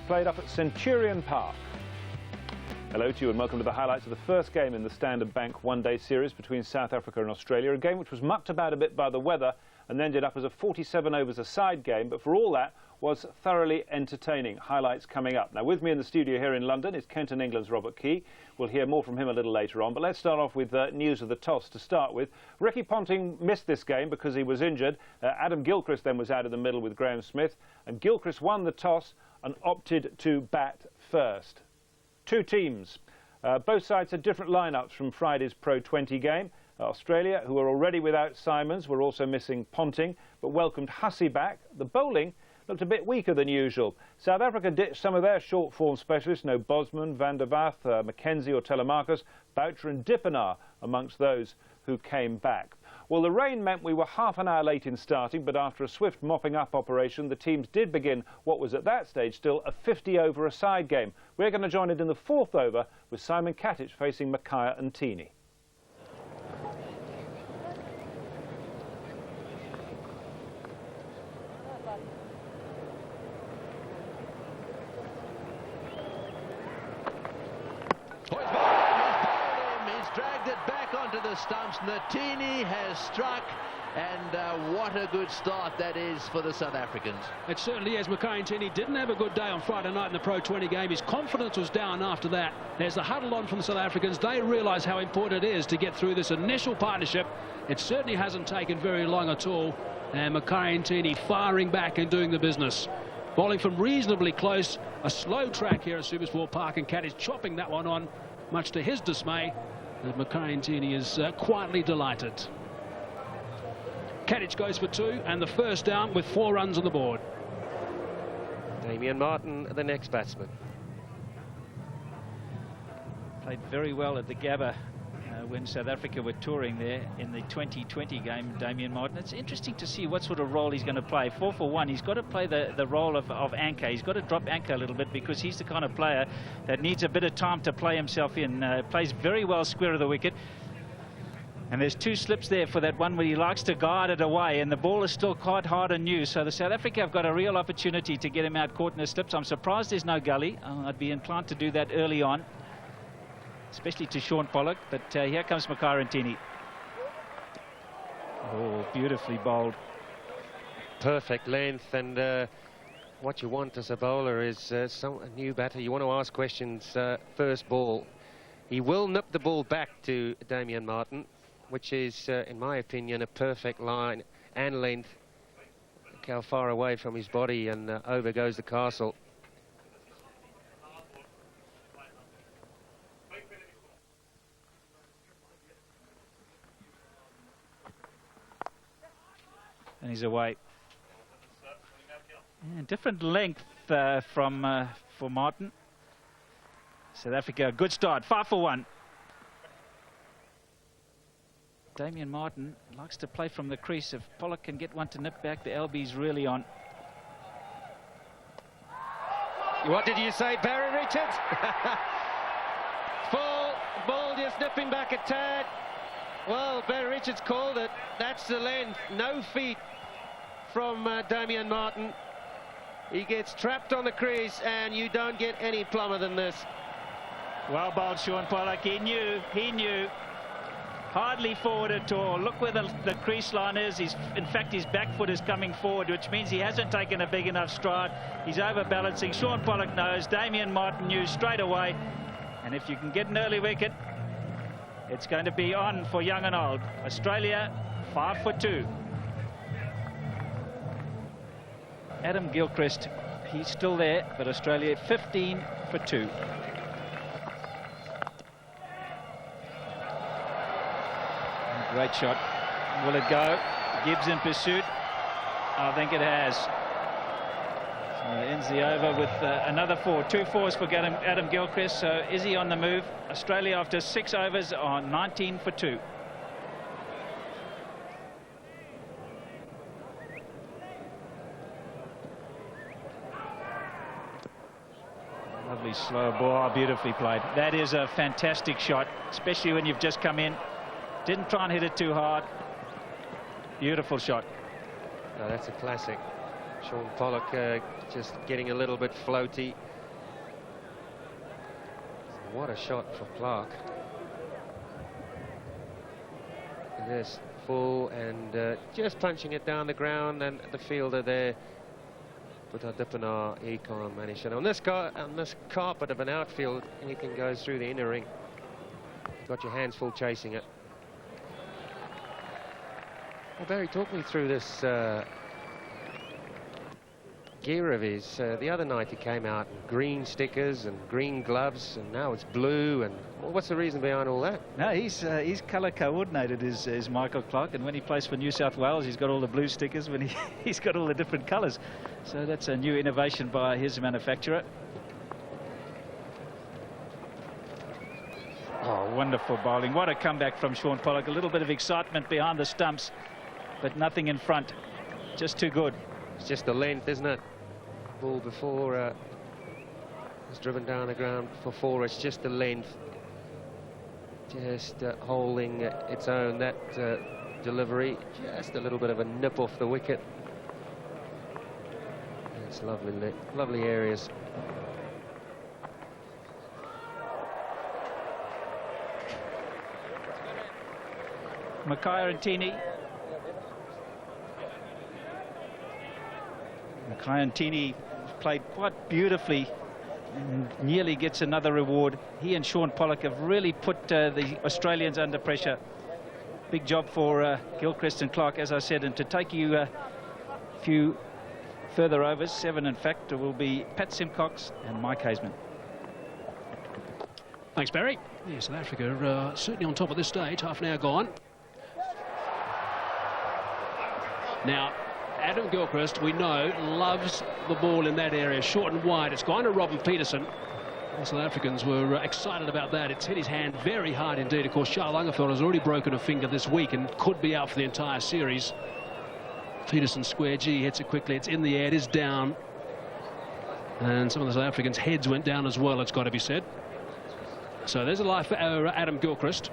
played up at Centurion Park. Hello to you and welcome to the highlights of the first game in the Standard Bank one-day series between South Africa and Australia, a game which was mucked about a bit by the weather and ended up as a 47 overs a side game, but for all that was thoroughly entertaining. Highlights coming up. Now with me in the studio here in London is Kent and England's Robert Key. We'll hear more from him a little later on, but let's start off with news of the toss to start with. Ricky Ponting missed this game because he was injured. Adam Gilchrist then was out of the middle with Graham Smith, and Gilchrist won the toss and opted to bat first. Two teams. Both sides had different lineups from Friday's Pro 20 game. Australia, who were already without Simons, were also missing Ponting, but welcomed Hussey back. The bowling looked a bit weaker than usual. South Africa ditched some of their short-form specialists, no Bosman, Van der Vath, McKenzie or Telemarcus, Boucher and Dippenaar amongst those who came back. Well, the rain meant we were half an hour late in starting, but after a swift mopping-up operation, the teams did begin what was at that stage still a 50-over-a-side game. We're going to join it in the fourth over with Simon Katic facing Mackay and Teeny. Dragged it back onto the stumps. Natini has struck, and what a good start that is for the South Africans. It certainly is. Mackay and Teeny didn't have a good day on Friday night in the Pro 20 game. His confidence was down after that. There's the huddle on from the South Africans. They realise how important it is to get through this initial partnership. It certainly hasn't taken very long at all. And Mackay and Teeny firing back and doing the business. Bowling from reasonably close. A slow track here at Supersport Park, and Katic chopping that one on, much to his dismay. And Mackay and Teeny is quietly delighted. Katic goes for two, and the first down with 4 runs on the board. Damian Martin, the next batsman. Played very well at the Gabba when South Africa were touring there in the 2020 game, Damian Martin. It's interesting to see what sort of role he's going to play. 4 for 1, he's got to play the role of anchor. He's got to drop anchor a little bit because he's the kind of player that needs a bit of time to play himself in. Plays very well square of the wicket. And there's 2 slips there for that one where he likes to guard it away, and the ball is still quite hard on you. So the South Africa have got a real opportunity to get him out caught in the slips. I'm surprised there's no gully. I'd be inclined to do that early on, especially to Sean Pollock, but here comes Mackay and Teeny. Oh, beautifully bowled. Perfect length, and what you want as a bowler is a new batter. You want to ask questions first ball. He will nip the ball back to Damian Martin, which is, in my opinion, a perfect line and length. Look how far away from his body, and over goes the castle. And he's away. Yeah, different length for Martin. South Africa, good start, 5 for 1. Damian Martin likes to play from the crease. If Pollock can get one to nip back, the LB's really on. What did you say, Barry Richards? Full ball, just nipping back a tad. Well, Barry Richards called it. That's the length. No feet from Damian Martin. He gets trapped on the crease, and you don't get any plumber than this. Well bowled, Sean Pollock. He knew. Hardly forward at all. Look where the crease line is. In fact, his back foot is coming forward, which means he hasn't taken a big enough stride. He's overbalancing. Sean Pollock knows. Damian Martin knew straight away. And if you can get an early wicket, it's going to be on for young and old. Australia, 5 for 2. Adam Gilchrist, he's still there, but Australia 15 for 2. Great shot. Will it go? Gibbs in pursuit. I think it has. So it ends the over with another 4. 2 fours for Adam Gilchrist. So is he on the move? Australia after 6 overs are 19 for 2. Lovely slow ball, beautifully played. That is a fantastic shot, especially when you've just come in. Didn't try and hit it too hard. Beautiful shot. No, that's a classic. Sean Pollock just getting a little bit floaty. what a shot from Clark. This full and just punching it down the ground, and the fielder there, Putadipanar Econ managed it. On this carpet of an outfield, anything goes through the inner ring. Got your hands full chasing it. Well, Barry, talk me through this gear of his. The other night he came out in green stickers and green gloves, and now it's blue. And well, what's the reason behind all that? No, he's colour coordinated, is Michael Clark, and when he plays for New South Wales, he's got all the blue stickers. When he's got all the different colours, so that's a new innovation by his manufacturer. Oh, wonderful bowling! What a comeback from Sean Pollock. A little bit of excitement behind the stumps, but nothing in front. Just too good. It's just the length, isn't it? Ball before was driven down the ground for 4. It's just the length, just holding its own. That delivery, just a little bit of a nip off the wicket. It's lovely areas. Mackay and Tini. Mackay and Tini played quite beautifully and nearly gets another reward. He and Sean Pollock have really put the Australians under pressure. Big job for Gilchrist and Clark, as I said, and to take you a few further overs, 7 in fact, will be Pat Simcox and Mike Haseman. Thanks, Barry. Yeah, South Africa certainly on top at this stage, half an hour gone. Now, Adam Gilchrist, we know, loves the ball in that area, short and wide. It's gone to Robin Peterson. The South Africans were excited about that. It's hit his hand very hard indeed. Of course, Charles Lagerfeld has already broken a finger this week and could be out for the entire series. Peterson square G hits it quickly. It's in the air, it is down. And some of the South Africans' heads went down as well, it's got to be said. So there's a life for Adam Gilchrist.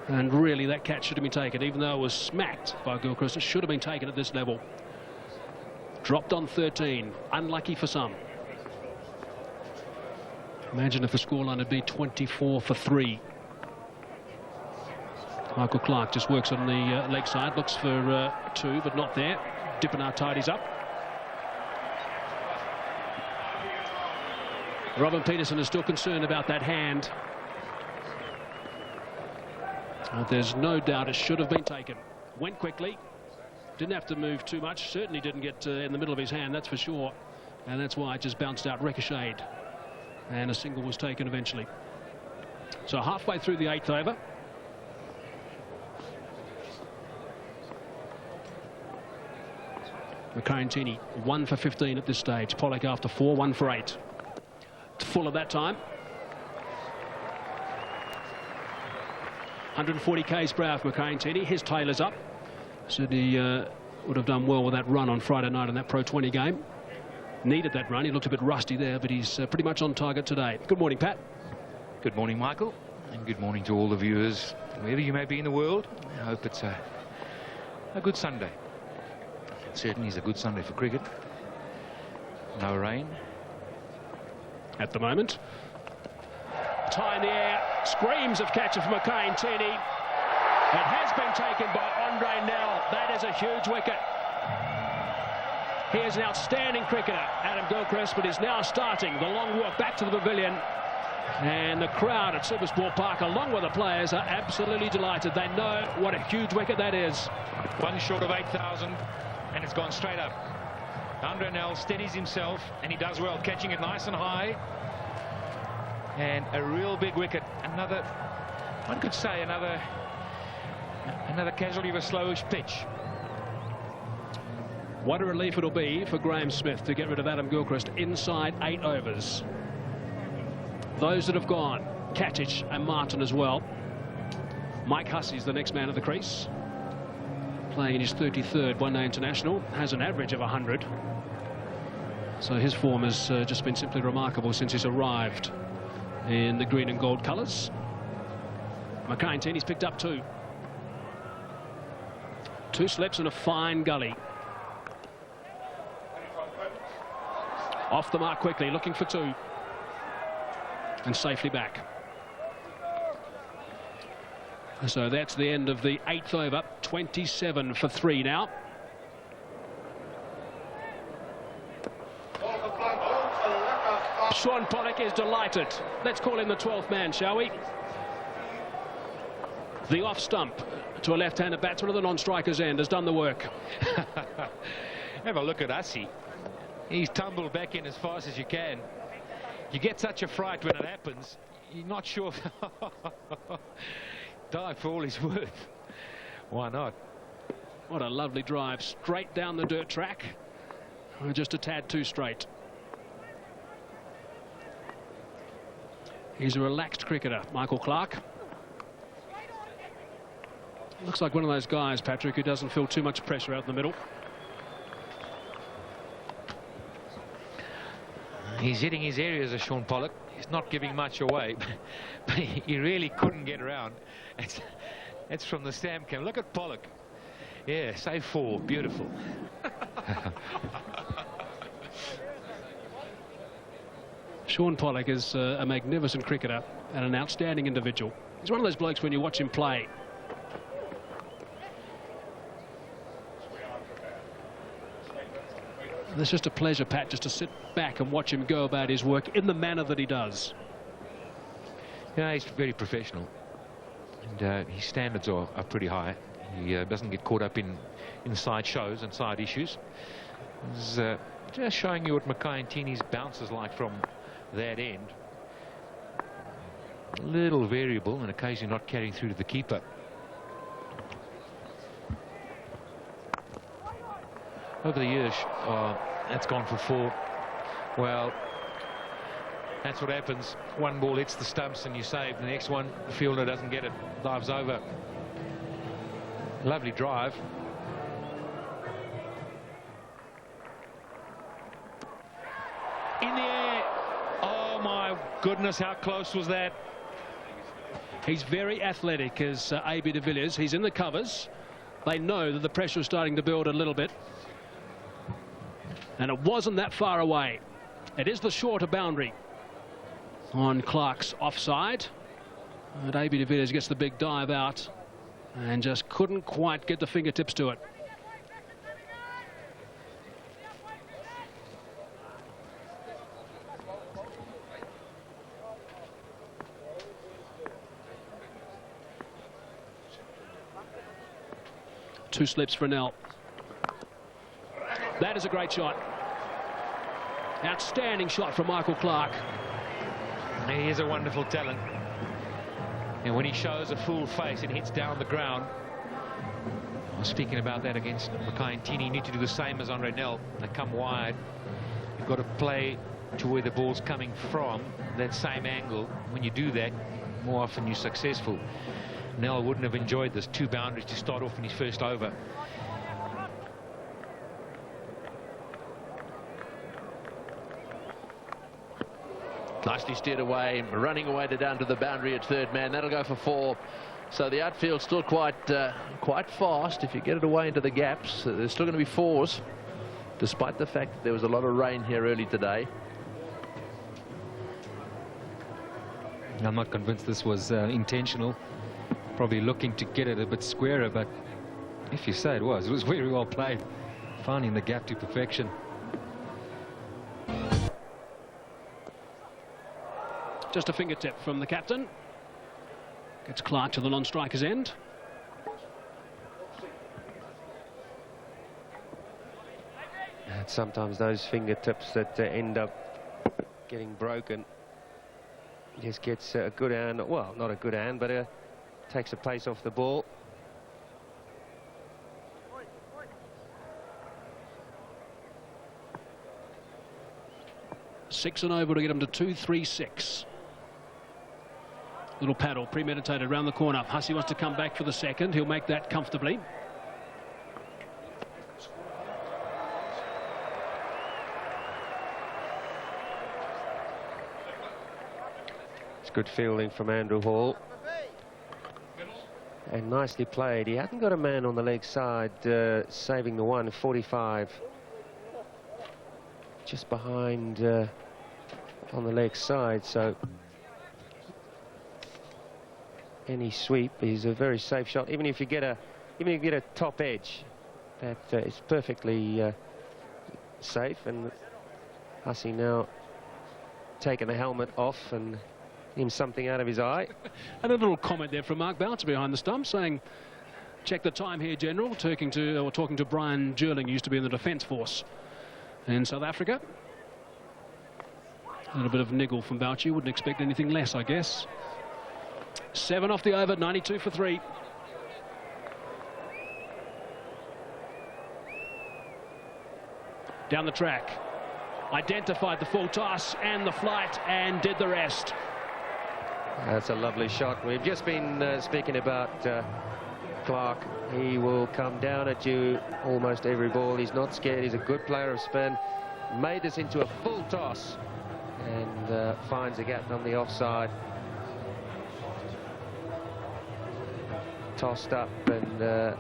And really, that catch should have been taken, even though it was smacked by Gilchrist. It should have been taken at this level. Dropped on 13. Unlucky for some. Imagine if the scoreline had been 24 for 3. Michael Clark just works on the leg side. Looks for 2, but not there. Dipanar tidies up. Robin Peterson is still concerned about that hand. There's no doubt it should have been taken. Went quickly, didn't have to move too much, certainly didn't get in the middle of his hand, that's for sure, and that's why it just bounced out, ricocheted, and a single was taken eventually. So halfway through the 8th over. Mackay and Tini 1 for 15 at this stage. Pollock after 4, 1 for 8. Full of that time. 140 k's per hour for Mackay and Tini. His tail is up. Certainly would have done well with that run on Friday night in that Pro 20 game. Needed that run. He looked a bit rusty there, but he's pretty much on target today. Good morning, Pat. Good morning, Michael, and good morning to all the viewers, wherever you may be in the world. I hope it's a good Sunday. It certainly is a good Sunday for cricket. No rain. At the moment. Tie in the air. Screams of catcher for Mackay and Tini. It has been taken by Andre Nell. That is a huge wicket. He is an outstanding cricketer, Adam Gilchrist, but is now starting the long walk back to the pavilion. And the crowd at Supersport Park, along with the players, are absolutely delighted. They know what a huge wicket that is. One short of 8,000, and it's gone straight up. Andre Nell steadies himself, and he does well, catching it nice and high. And a real big wicket. Another, one could say, another casualty of a slowish pitch. What a relief it'll be for Graham Smith to get rid of Adam Gilchrist inside 8 overs. Those that have gone, Katic and Martin as well. Mike Hussey's the next man at the crease. Playing in his 33rd one-day international, has an average of 100. So his form has just been simply remarkable since he's arrived in the green and gold colours. Mackay and Tini's picked up 2. 2 slips and a fine gully. Off the mark quickly, looking for 2. and safely back. So that's the end of the 8th over. 27 for 3 now. Shaun Pollock is delighted. Let's call him the 12th man, shall we? The off stump to a left-handed batsman at the non-striker's end has done the work. Have a look at Hussey. He's tumbled back in as fast as you can. You get such a fright when it happens. You're not sure. Dive for all he's worth. Why not? What a lovely drive, straight down the dirt track. Just a tad too straight. He's a relaxed cricketer, Michael Clarke. Looks like one of those guys, Patrick, who doesn't feel too much pressure out in the middle. He's hitting his areas of Shaun Pollock. He's not giving much away, but he really couldn't get around. It's from the Stam cam. Look at Pollock. Yeah, save 4. Beautiful. Shaun Pollock is a magnificent cricketer and an outstanding individual. He's one of those blokes when you watch him play. It's just a pleasure, Pat, just to sit back and watch him go about his work in the manner that he does. Yeah, he's very professional. And his standards are pretty high. He doesn't get caught up in side shows and side issues. He's just showing you what Mackay and Tini's bounce is like from that end. A little variable and occasionally not carrying through to the keeper. Over the years, that's gone for 4. Well, that's what happens. One ball hits the stumps and you save. The next one, the fielder doesn't get it. Dives over. Lovely drive. In the air. Oh my goodness, how close was that? He's very athletic, as A.B. de Villiers. He's in the covers. They know that the pressure is starting to build a little bit. And it wasn't that far away. It is the shorter boundary on Clarke's offside. And A.B. de Villiers gets the big dive out and just couldn't quite get the fingertips to it. Two slips for Nell. That is a great shot. Outstanding shot from Michael Clarke. He is a wonderful talent. And when he shows a full face and hits down the ground, I was speaking about that against Mackay and Tini. You need to do the same as Andre Nell. They come wide. You've got to play to where the ball's coming from, that same angle. When you do that, more often you're successful. Nell wouldn't have enjoyed this 2 boundaries to start off in his first over. Nicely steered away, running away down to the boundary at third man. That'll go for 4. So the outfield's still quite fast. If you get it away into the gaps, there's still going to be 4s, despite the fact that there was a lot of rain here early today. I'm not convinced this was intentional. Probably looking to get it a bit squarer, but if you say it was very well played, finding the gap to perfection. Just a fingertip from the captain. Gets Clarke to the non-striker's end. And sometimes those fingertips that end up getting broken just gets a good hand. Well, not a good hand, but takes the pace off the ball. Six and over to get him to 2-3-6. Little paddle, premeditated, round the corner. Hussey wants to come back for the second. He'll make that comfortably. It's good fielding from Andrew Hall. And nicely played. He hasn't got a man on the leg side, saving the 145. Just behind on the leg side, so any sweep is a very safe shot. Even if you get a top edge, that is perfectly safe. And Hussey now taking the helmet off and him something out of his eye. And a little comment there from Mark Bouncer behind the stump saying, check the time here, General, talking to Brian Jerling, who used to be in the Defence Force in South Africa. A little bit of niggle from Boucher, wouldn't expect anything less, I guess. 7 off the over, 92 for 3. Down the track, identified the full toss and the flight and did the rest. That's a lovely shot. We've just been speaking about Clark. He will come down at you almost every ball. He's not scared. He's a good player of spin. Made this into a full toss and finds a gap on the offside. Tossed up and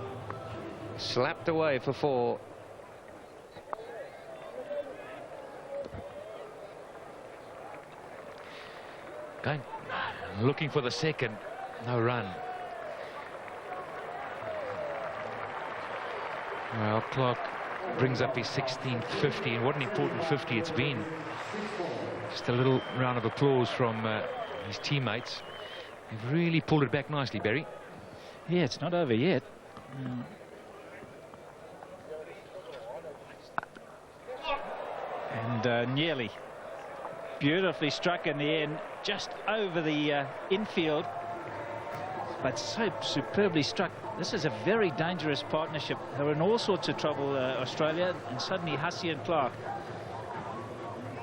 slapped away for 4. Going, looking for the second, no run. Well, Clark brings up his 16th 50, and what an important 50 it's been. Just a little round of applause from his teammates. They've really pulled it back nicely, Barry. Yeah, it's not over yet. And nearly. Beautifully struck in the end, just over the infield, but so superbly struck. This is a very dangerous partnership. They were in all sorts of trouble, Australia, and suddenly Hussey and Clark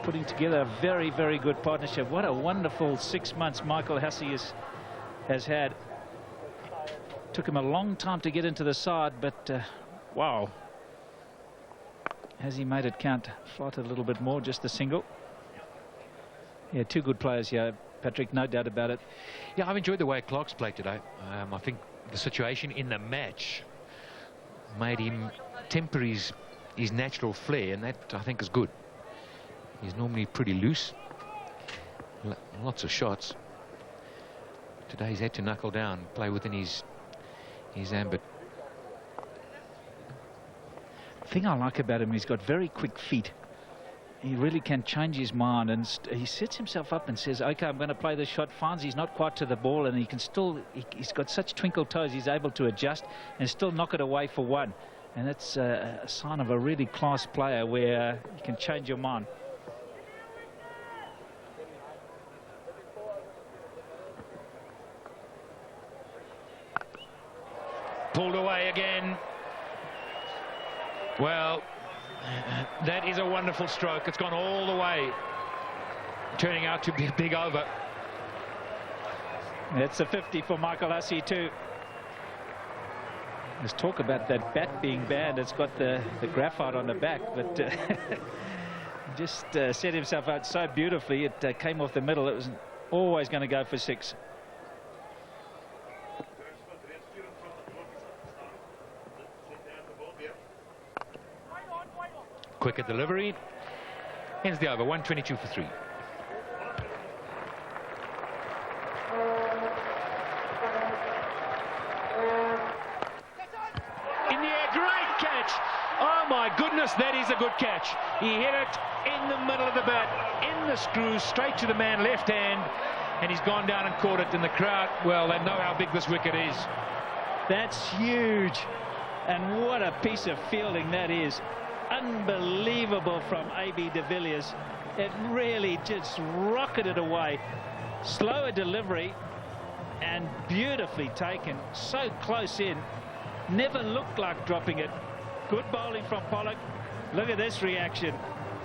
putting together a very, very good partnership. What a wonderful 6 months Michael Hussey has had. Took him a long time to get into the side, but wow. Has he made it count? Flight a little bit more, just the single. Yeah, 2 good players here, Patrick, no doubt about it. Yeah, I've enjoyed the way Clark's played today. I think the situation in the match made him temper his natural flair, and that, I think, is good. He's normally pretty loose. Lots of shots. Today he's had to knuckle down, play within his ambit. The thing I like about him, he's got very quick feet. He really can change his mind, and he sets himself up and says, okay, I'm going to play this shot. Finds he's not quite to the ball, and he can still, he's got such twinkle toes, he's able to adjust and still knock it away for 1. And that's a sign of a really class player, where you can change your mind. Pulled away again. Well, that is a wonderful stroke. It's gone all the way, turning out to be a big over. It's a 50 for Michael Hussey too. There's talk about that bat being banned. It's got the graphite on the back, but just set himself out so beautifully. It came off the middle. It was always going to go for 6. Quicker delivery. Ends the over, 122 for 3. In the air, great catch. Oh my goodness, that is a good catch. He hit it in the middle of the bat, in the screws, straight to the man, left hand, and he's gone down and caught it. In the crowd, well, they know how big this wicket is. That's huge, and what a piece of fielding that is. Unbelievable from A.B. de Villiers. It really just rocketed away. Slower delivery and beautifully taken. So close in. Never looked like dropping it. Good bowling from Pollock. Look at this reaction.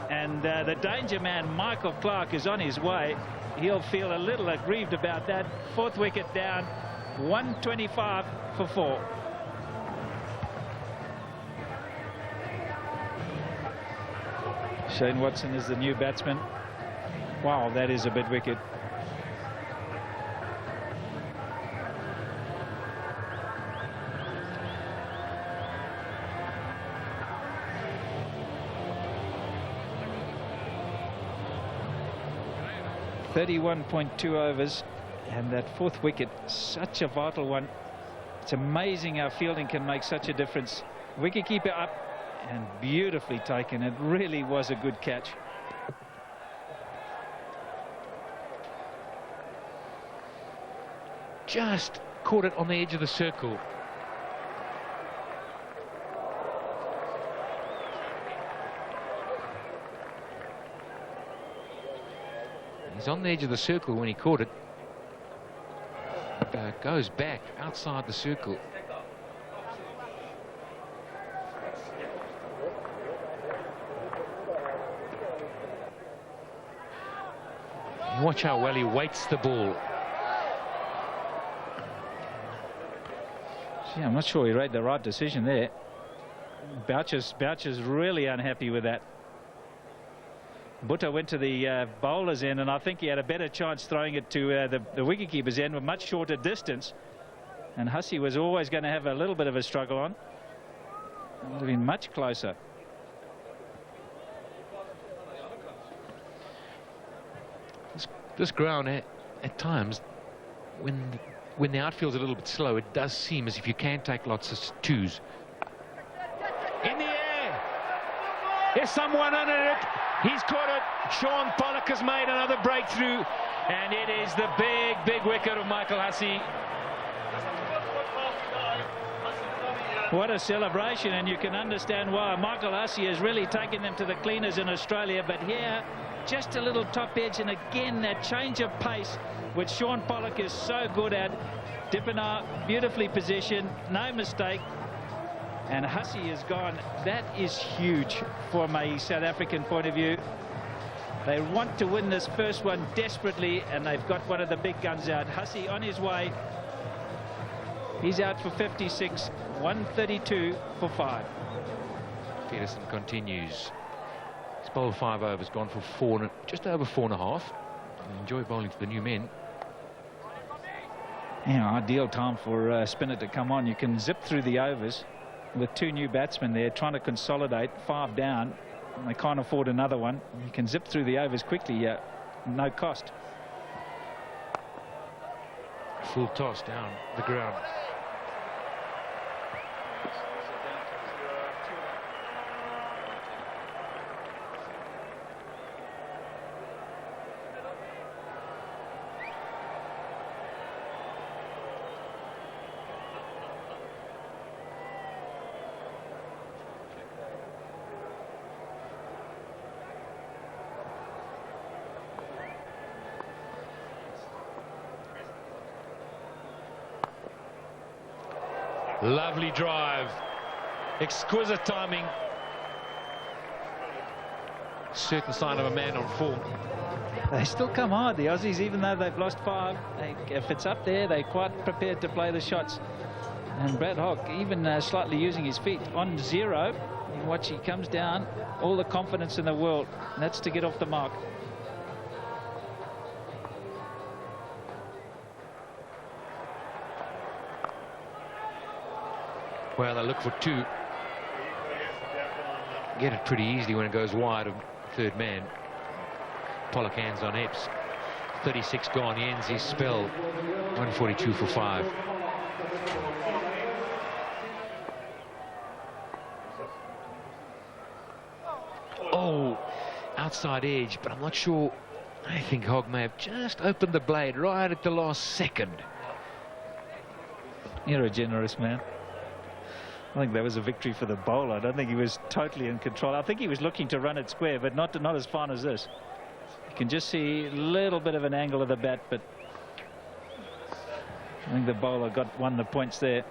And the danger man, Michael Clark, is on his way. He'll feel a little aggrieved about that. 4th wicket down. 125 for 4. Shane Watson is the new batsman. Wow, that is a big wicket. .31.2 overs. And that fourth wicket, such a vital one. It's amazing how fielding can make such a difference. Wicketkeeper up and beautifully taken. It really was a good catch. Just caught it on the edge of the circle. He's on the edge of the circle when he caught it. Goes back outside the circle. Watch how well he weights the ball. Gee, I'm not sure he made the right decision there. Boucher's really unhappy with that. Butta went to the bowler's end, and I think he had a better chance throwing it to the wicketkeeper's end with much shorter distance. And Hussey was always going to have a little bit of a struggle on. It would have been much closer. This ground at times, when the outfield's a little bit slow, it does seem as if you can take lots of twos. In the air. There's someone under it. He's caught it. Sean Pollock has made another breakthrough, and it is the big wicket of Michael Hussey. What a celebration, and you can understand why. Michael Hussey has really taken them to the cleaners in Australia, but here just a little top edge, and again that change of pace which Sean Pollock is so good at. Dippenaar beautifully positioned, no mistake, and Hussey is gone. That is huge from a South African point of view. They want to win this first one desperately, and they've got one of the big guns out. Hussey on his way. He's out for 56, 132 for 5. Peterson continues. He's bowled 5 overs, gone for 4, just over 4.5. Enjoy bowling for the new men. Yeah, ideal time for spinner to come on. You can zip through the overs with 2 new batsmen there trying to consolidate, 5 down. And they can't afford another one. You can zip through the overs quickly, no cost. Full toss down the ground. Lovely drive, exquisite timing. Certain sign of a man on form. They still come hard, the Aussies, even though they've lost 5. If it's up there, they're quite prepared to play the shots. And Brad Hogg even slightly using his feet on 0. You watch, he comes down, all the confidence in the world. And that's to get off the mark. Well, they look for 2. Get it pretty easily when it goes wide of third man. Pollock hands on Epps. 36 gone. He ends his spell. 142 for 5. Oh, outside edge, but I'm not sure. I think Hogg may have just opened the blade right at the last second. You're a generous man. I think that was a victory for the bowler. I don't think he was totally in control. I think he was looking to run it square, but not as fine as this. You can just see a little bit of an angle of the bat, but I think the bowler won the points there.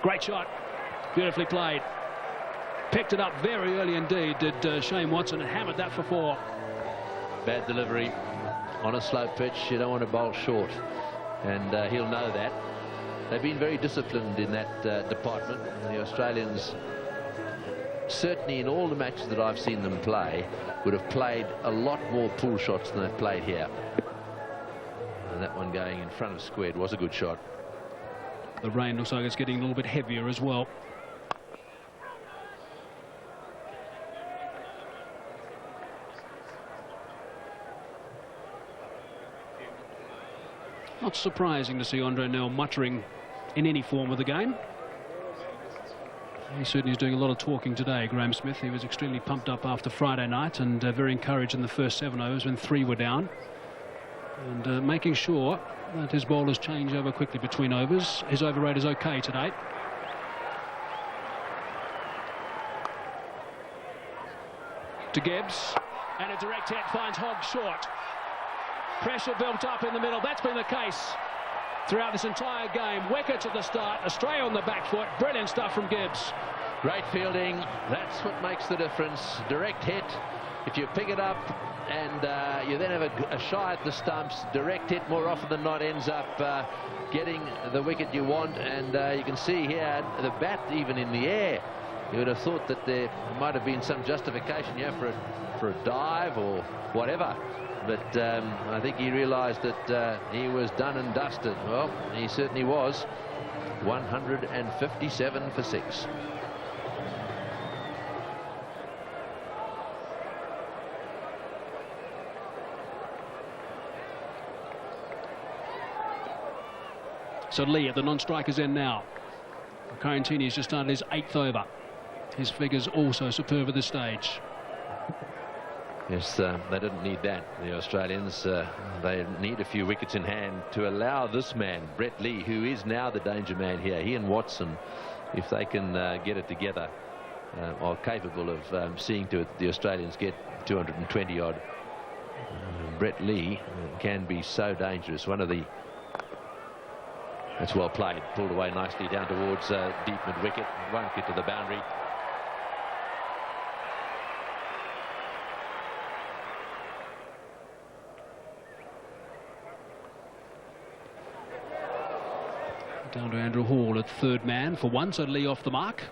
Great shot, beautifully played. Picked it up very early indeed, did Shane Watson, and hammered that for 4. Bad delivery on a slow pitch. You don't want to bowl short, and he'll know that. They've been very disciplined in that department. The Australians, certainly in all the matches that I've seen them play, would have played a lot more pull shots than they've played here. And that one going in front of squared was a good shot. The rain looks like it's getting a little bit heavier as well. Not surprising to see Andre Nel muttering in any form of the game. He certainly is doing a lot of talking today, Graham Smith. He was extremely pumped up after Friday night and very encouraged in the first 7 overs when 3 were down. And making sure that his bowlers change over quickly between overs. His over rate is okay today. To Gibbs, and a direct hit finds Hogg short. Pressure built up in the middle. That's been the case throughout this entire game. Wickets at the start. Australia on the back foot. Brilliant stuff from Gibbs. Great fielding. That's what makes the difference. Direct hit. If you pick it up and you then have a shy at the stumps, direct hit more often than not ends up getting the wicket you want. And you can see here the bat even in the air. You would have thought that there might have been some justification here for a dive or whatever. But I think he realised that he was done and dusted. Well, he certainly was. 157 for 6. So Lee at the non-strikers end now. Quarantini's just started his 8th over. His figures also superb at this stage. Yes, they didn't need that, the Australians. They need a few wickets in hand to allow this man, Brett Lee, who is now the danger man here. He and Watson, if they can get it together, are capable of seeing to it the Australians get 220 odd. Brett Lee can be so dangerous. One of the... That's well played. Pulled away nicely down towards deep mid-wicket. Won't get to the boundary. Down to Andrew Hall at 3rd man for 1, so Lee off the mark.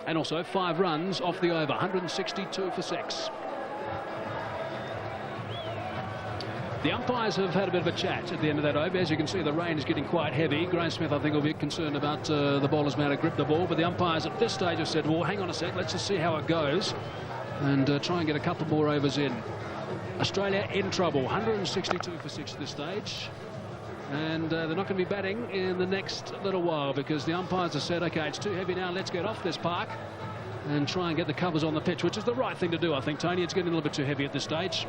And also 5 runs off the over, 162 for 6. The umpires have had a bit of a chat at the end of that over. As you can see, the rain is getting quite heavy. Graham Smith, I think, will be concerned about the bowler's man to grip the ball. But the umpires at this stage have said, well, hang on a sec, let's just see how it goes. And try and get a couple more overs in. Australia in trouble, 162 for 6 at this stage. And they're not going to be batting in the next little while because the umpires have said, OK, it's too heavy now, let's get off this park and try and get the covers on the pitch, which is the right thing to do, I think, Tony. It's getting a little bit too heavy at this stage.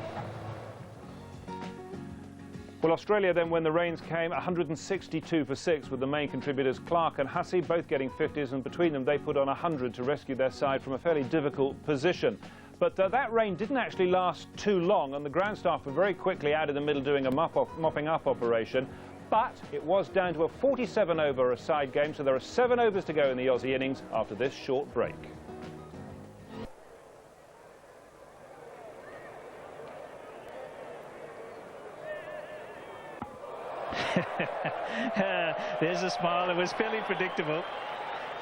Well, Australia then, when the rains came, 162 for 6, with the main contributors Clark and Hussey both getting 50s, and between them they put on 100 to rescue their side from a fairly difficult position. But that rain didn't actually last too long, and the ground staff were very quickly out in the middle doing a mopping up operation. But it was down to a 47 over a side game, so there are 7 overs to go in the Aussie innings after this short break. There's a smile. It was fairly predictable.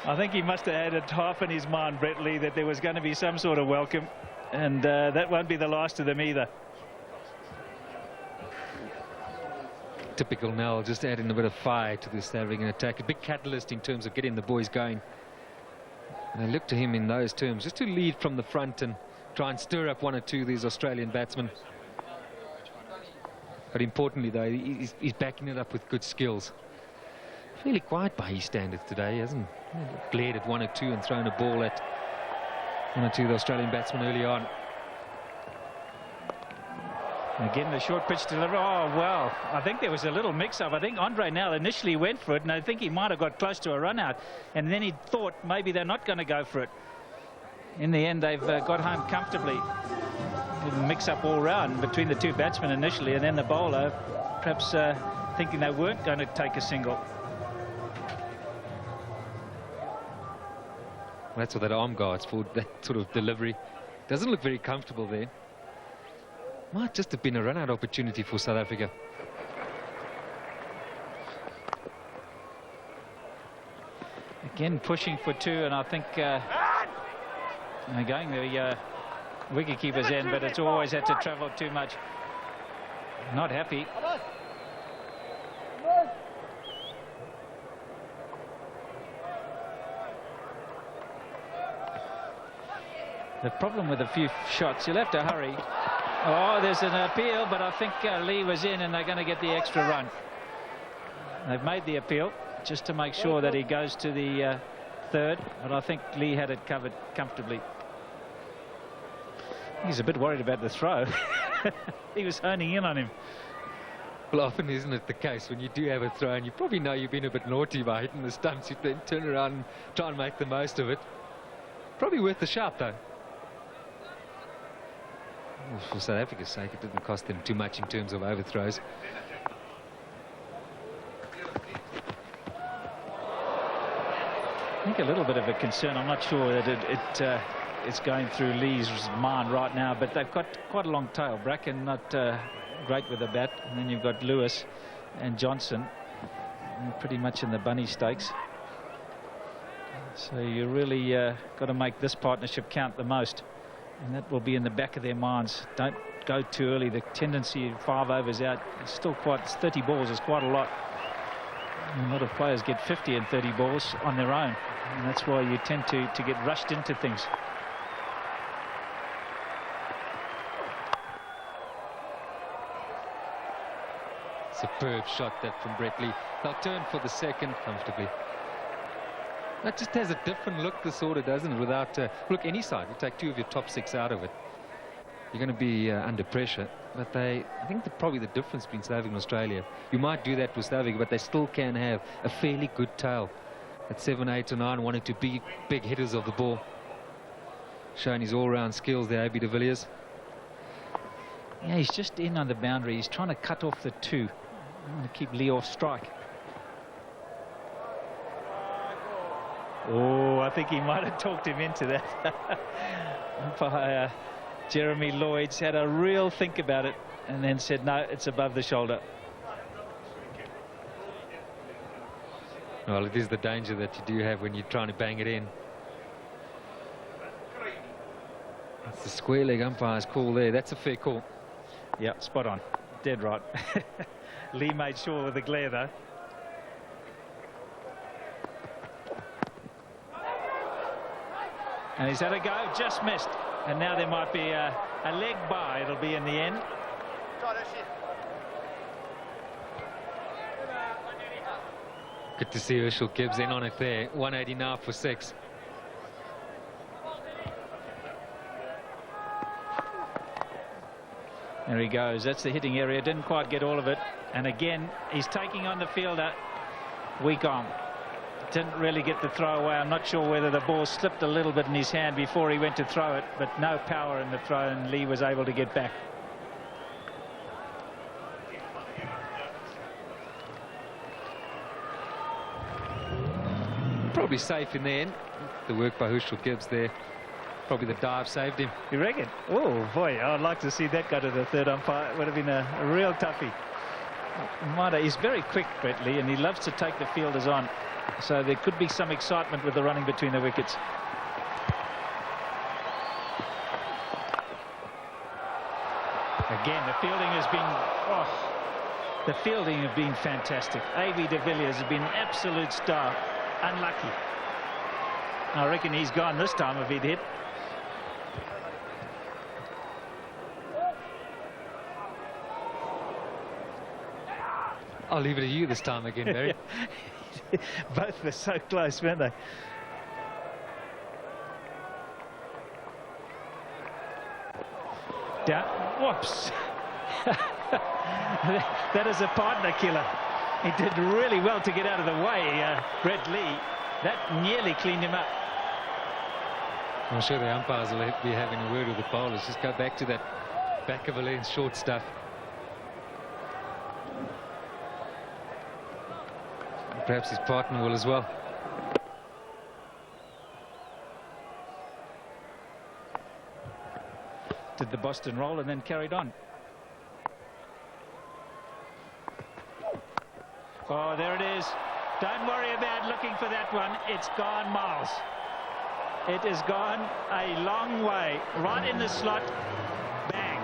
I think he must have had it half in his mind, Brett Lee, that there was going to be some sort of welcome, and that won't be the last of them either. Typical Nel, just adding a bit of fire to this South African attack. A big catalyst in terms of getting the boys going. And I look to him in those terms, just to lead from the front and try and stir up 1 or 2 of these Australian batsmen. But importantly, though, he's backing it up with good skills. Fairly quiet by his standards today. He hasn't glared at 1 or 2 and thrown a ball at 1 or 2 of the Australian batsmen early on. Again, the short pitch delivery. Oh, well, I think there was a little mix-up. I think Andre Nel initially went for it, and I think he might have got close to a run-out. And then he thought maybe they're not going to go for it. In the end, they've got home comfortably. Mix-up all round between the 2 batsmen initially, and then the bowler perhaps thinking they weren't going to take a single. That's what that arm guard's for, that sort of delivery. Doesn't look very comfortable there. Might just have been a run-out opportunity for South Africa. Again, pushing for 2, and I think going the wicket-keeper's end, but it's always had to travel too much. Not happy. The problem with a few shots, you'll have to hurry. Oh, there's an appeal, but I think Lee was in and they're going to get the extra run. They've made the appeal just to make sure that he goes to the third, but I think Lee had it covered comfortably. He's a bit worried about the throw. He was honing in on him. Well, often isn't it the case when you do have a throw and you probably know you've been a bit naughty by hitting the stumps, you then turn around and try and make the most of it. Probably worth the shout though. Well, for South Africa's sake, it didn't cost them too much in terms of overthrows. I think a little bit of a concern. I'm not sure that it's going through Lee's mind right now, but they've got quite a long tail. Bracken not great with the bat, and then you've got Lewis and Johnson pretty much in the bunny stakes. So you really got to make this partnership count the most, and that will be in the back of their minds. Don't go too early. The tendency 5 overs out is still quite, 30 balls is quite a lot. A lot of players get 50 and 30 balls on their own, and that's why you tend to get rushed into things. Superb shot that from Brett Lee. They'll turn for the second comfortably. That just has a different look, this order, doesn't it? Without look, any side, you take 2 of your top 6 out of it, you're going to be under pressure. But I think probably the difference between South Africa and Australia, you might do that with South Africa, but they still can have a fairly good tail at 7, 8 and 9, wanting to be big hitters of the ball. Showing his all-round skills there, AB de Villiers. Yeah, he's just in on the boundary. He's trying to cut off the 2. I want to keep Lee off strike. Oh, I think he might have talked him into that. Umpire Jeremy Lloyd's had a real think about it and then said, no, it's above the shoulder. Well, it is the danger that you do have when you're trying to bang it in. That's the square leg umpire's call there. That's a fair call. Yeah, spot on. Dead right. Lee made sure with the glare, though. And he's had a go, just missed. And now there might be a leg by, it'll be in the end. Good to see Herschel Gibbs in on it there. 180 now for 6. There he goes. That's the hitting area. Didn't quite get all of it. And again, he's taking on the fielder. Weak arm. Didn't really get the throw away. I'm not sure whether the ball slipped a little bit in his hand before he went to throw it, but no power in the throw, and Lee was able to get back. Probably safe in the end. The work by Herschel Gibbs there. Probably the dive saved him. You reckon? Oh, boy, I'd like to see that go to the third umpire. It would have been a real toughie. He's very quick, Brett Lee, and he loves to take the fielders on. So there could be some excitement with the running between the wickets. Again, the fielding has been fantastic. AB de Villiers has been an absolute star. Unlucky. I reckon he's gone this time if he'd hit. I'll leave it to you this time again, Barry. Both were so close, weren't they? Down. Whoops. That is a partner killer. He did really well to get out of the way, Brett Lee. That nearly cleaned him up. I'm sure the umpires will be having a word with the bowlers. Just go back to that back of a length short stuff. Perhaps his partner will as well. Did the Boston roll and then carried on. Oh, there it is. Don't worry about looking for that one. It's gone miles. It has gone a long way. Right in the slot. Bang.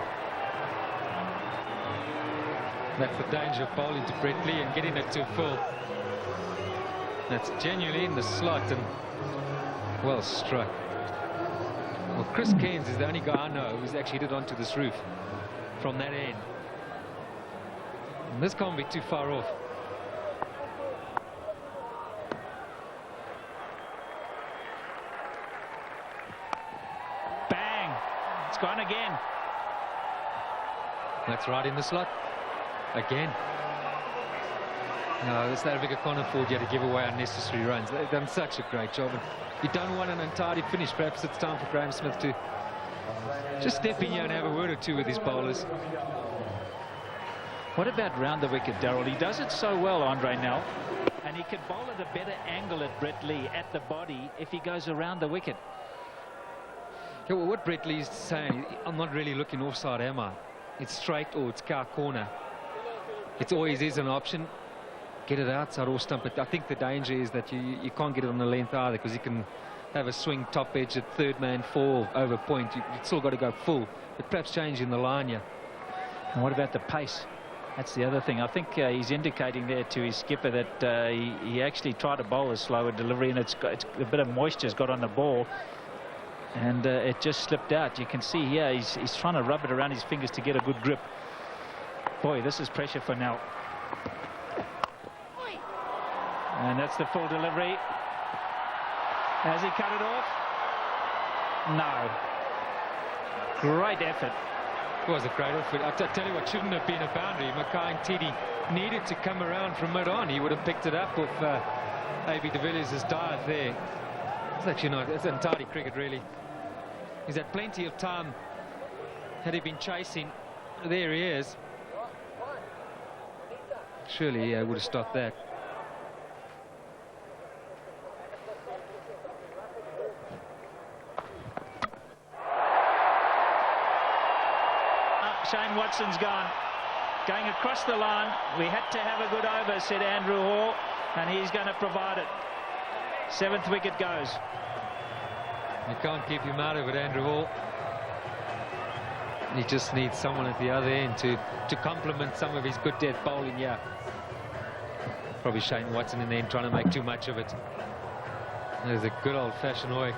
That's the danger of bowling to Brett Lee and getting it to full. That's genuinely in the slot and well struck. Well, Chris Cairns is the only guy I know who's actually hit it onto this roof from that end. And this can't be too far off. Bang! It's gone again. That's right in the slot. Again. No, South Africa can't afford yet to give away unnecessary runs. They've done such a great job. And you don't want an untidy finish. Perhaps it's time for Graham Smith to just step in here and have a word or two with his bowlers. What about round the wicket, Darryl? He does it so well, Andre Nell. And he could bowl at a better angle at Brett Lee at the body if he goes around the wicket. Yeah, well, what Brett Lee's saying, I'm not really looking offside, am I? It's straight or it's car corner. It always is an option. Get it outside or stump it. I think the danger is that you can't get it on the length either, because you can have a swing top edge at third man fall over point. You've still got to go full, but perhaps changing the line, yeah. And what about the pace? That's the other thing. I think he's indicating there to his skipper that he actually tried to bowl a slower delivery, and it's a bit of moisture's got on the ball, and it just slipped out. You can see here he's trying to rub it around his fingers to get a good grip. Boy, this is pressure for Nell. And that's the full delivery. Has he cut it off? No. Great effort. It was a great effort. I tell you what, shouldn't have been a boundary. Mackay and Tini needed to come around from mid-on. He would have picked it up off A.B. de Villiers' dive there. It's actually not. It's entirely cricket, really. He's had plenty of time. Had he been chasing, there he is. Surely he would have stopped that. Shane Watson's gone. Going across the line. We had to have a good over, said Andrew Hall, and he's going to provide it. 7th wicket goes. You can't keep him out of it, Andrew Hall. He just needs someone at the other end to complement some of his good death bowling here. Probably Shane Watson in the end trying to make too much of it. There's a good old-fashioned work.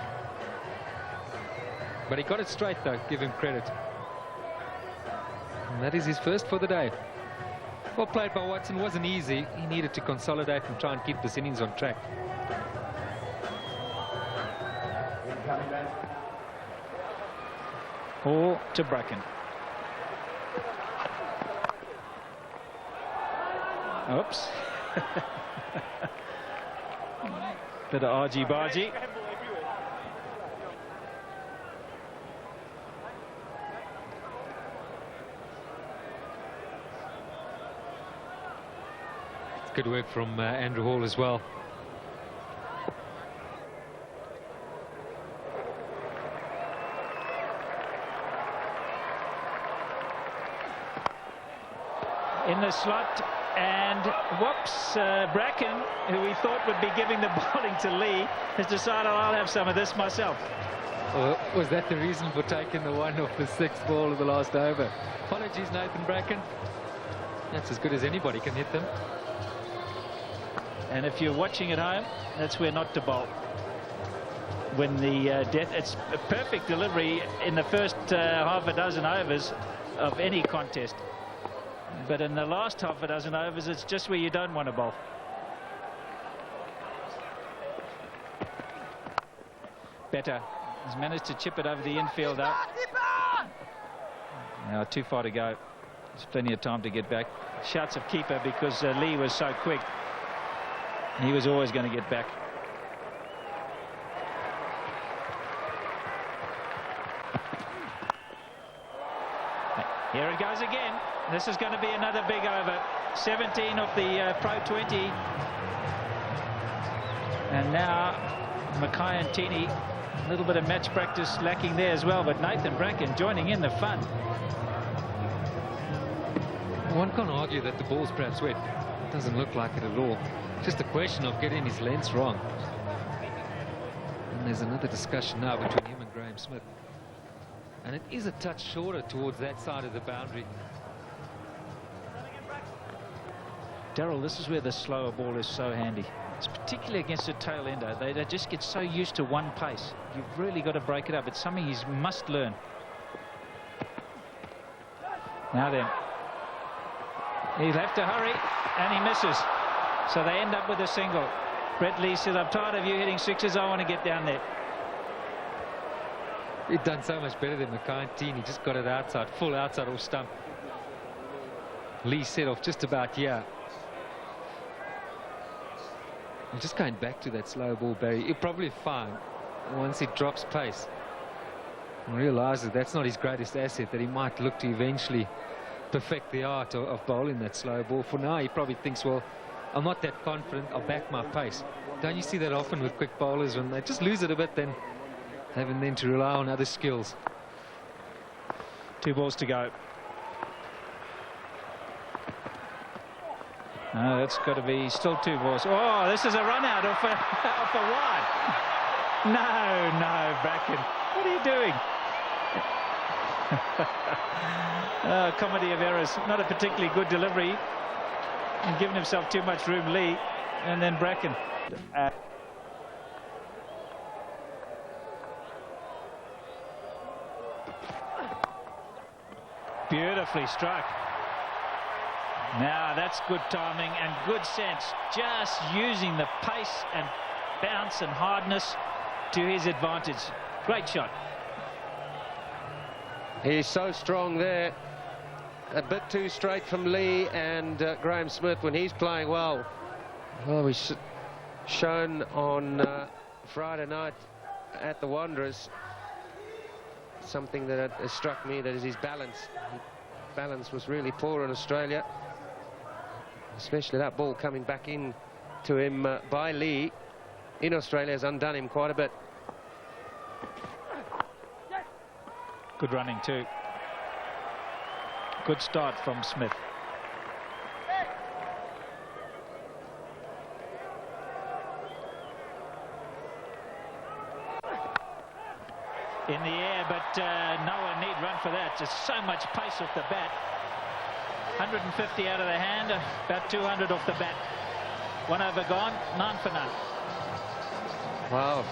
But he got it straight, though. Give him credit. And that is his first for the day. Well played by Watson. Wasn't easy. He needed to consolidate and try and keep this innings on track. Hall to Bracken. Oops. Bit of argy-bargy. Good work from Andrew Hall as well. In the slot, and whoops, Bracken, who we thought would be giving the bowling to Lee, has decided I'll have some of this myself. Was that the reason for taking the one off the 6th ball of the last over? Apologies, Nathan Bracken. That's as good as anybody can hit them. And if you're watching at home, that's where not to bowl. When the it's a perfect delivery in the first half a dozen overs of any contest. But in the last half a dozen overs, it's just where you don't want to bowl. Better has managed to chip it over the infielder. Now too far to go. There's plenty of time to get back. Shouts of keeper because Lee was so quick. He was always going to get back. Here it goes again. This is going to be another big over. 17 off the Pro 20. And now Mackay and Tini, a little bit of match practice lacking there as well, but Nathan Bracken joining in the fun. One can't argue that the ball's perhaps wet. It doesn't look like it at all. Just a question of getting his lengths wrong. And there's another discussion now between him and Graham Smith. And it is a touch shorter towards that side of the boundary. Darryl, this is where the slower ball is so handy. It's particularly against a tail ender. They just get so used to one pace. You've really got to break it up. It's something he must learn. Now then, he'll have to hurry, and he misses. So they end up with a single. Brett Lee said, I'm tired of you hitting sixes. I want to get down there. He'd done so much better than McCarthy. He just got it outside, full outside off stump. Lee set off just about here. And just going back to that slow ball, Barry, he'll probably find once he drops pace and realises that's not his greatest asset, that he might look to eventually perfect the art of bowling that slow ball. For now, he probably thinks, well, I'm not that confident, I'll back my pace. Don't you see that often with quick bowlers? When they just lose it a bit, then having then to rely on other skills. 2 balls to go. Oh, that's got to be still 2 balls. Oh, this is a run out off a wide. No, Bracken. What are you doing? Comedy of errors. Not a particularly good delivery. And giving himself too much room, Lee. And then Bracken. Beautifully struck. Now that's good timing and good sense, just using the pace and bounce and hardness to his advantage. Great shot. He's so strong there. A bit too straight from Lee, and Graham Smith, when he's playing well. Well, we've shown on Friday night at the Wanderers something that has struck me, that is his balance. His balance was really poor in Australia. Especially that ball coming back in to him by Lee in Australia has undone him quite a bit. Good running too. Good start from Smith. In the air, but no one need run for that. Just so much pace off the bat. 150 out of the hand, about 200 off the bat. 1 over gone, 9 for none. Wow.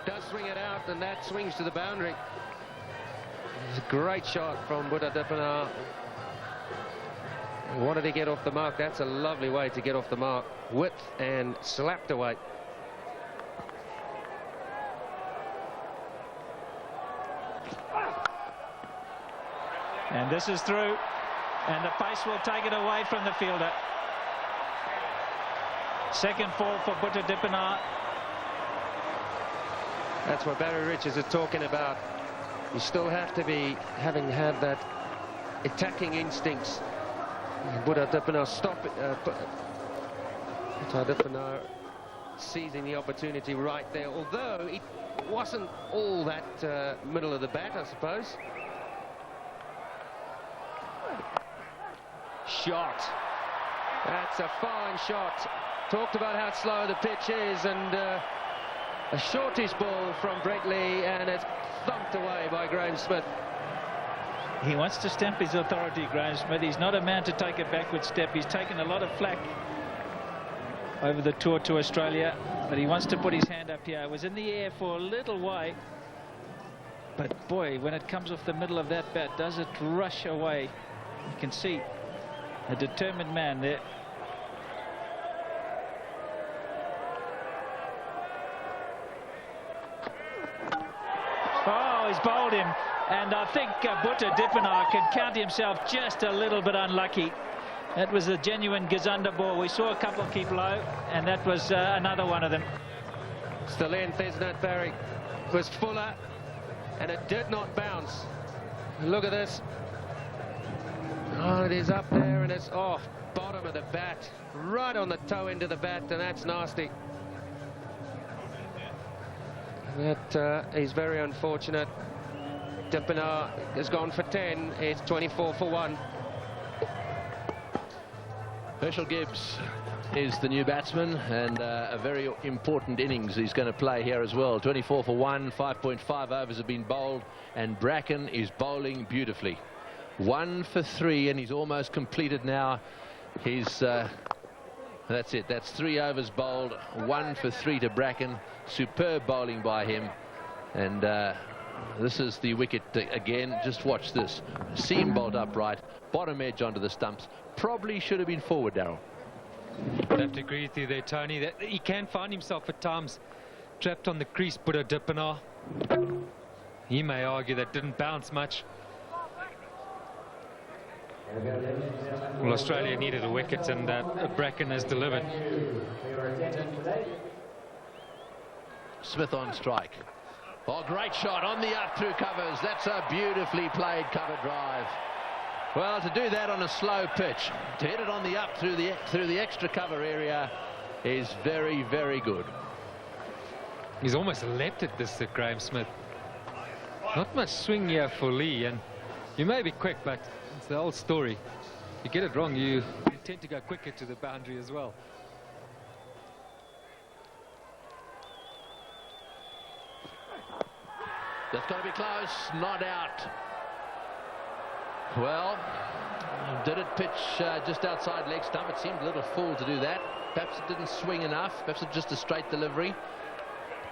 Does swing it out, and that swings to the boundary. It's a great shot from Buddha Dipanar. Wanted to get off the mark. That's a lovely way to get off the mark. Width and slapped away. And this is through, and the pace will take it away from the fielder. Second fall for Buddha Dipanar. That's what Barry Richards is talking about. You still have to be have that attacking instincts. Buddha Dipanar Dipanar seizing the opportunity right there, although it wasn't all that middle of the bat, I suppose. Shot. That's a fine shot. Talked about how slow the pitch is, and a shortish ball from Brett Lee, and it's thumped away by Graham Smith. He wants to stamp his authority, Graham Smith. He's not a man to take a backward step. He's taken a lot of flack over the tour to Australia, but he wants to put his hand up here. It was in the air for a little way, but boy, when it comes off the middle of that bat, does it rush away. You can see a determined man there. Oh, he's bowled him, and I think Buddha Dipanar can count himself just a little bit unlucky. That was a genuine Gazunda ball. We saw a couple keep low, and that was another one of them. It's the length, isn't it, Barry? It was fuller, and it did not bounce. Look at this. Oh, it is up there, and it's off bottom of the bat, right on the toe end of the bat, and that's nasty. That is very unfortunate. Dipanar has gone for 10. It's 24 for 1. Herschel Gibbs is the new batsman, and a very important innings he's going to play here as well. 24 for 1, 5.5 overs have been bowled, and Bracken is bowling beautifully. 1 for 3, and he's almost completed now. He's that's it. That's 3 overs bowled. 1 for 3 to Bracken. Superb bowling by him. And this is the wicket again. Just watch this. Seam bowled upright. Bottom edge onto the stumps. Probably should have been forward, Darryl. I'd have to agree with you there, Tony. That he can find himself at times trapped on the crease, but a dippener. He may argue that didn't bounce much. Well, Australia needed a wicket, and Bracken has delivered. Smith on strike. Oh, great shot on the up through covers. That's a beautifully played cover drive. Well, to do that on a slow pitch, to hit it on the up through the extra cover area is very, very good. He's almost leapt at this, Graham Smith. Not much swing here for Lee, and you may be quick, but it's the old story. You get it wrong, you tend to go quicker to the boundary as well. That's got to be close. Not out. Well, did it pitch just outside leg stump? It seemed a little full to do that. Perhaps it didn't swing enough. Perhaps it was just a straight delivery.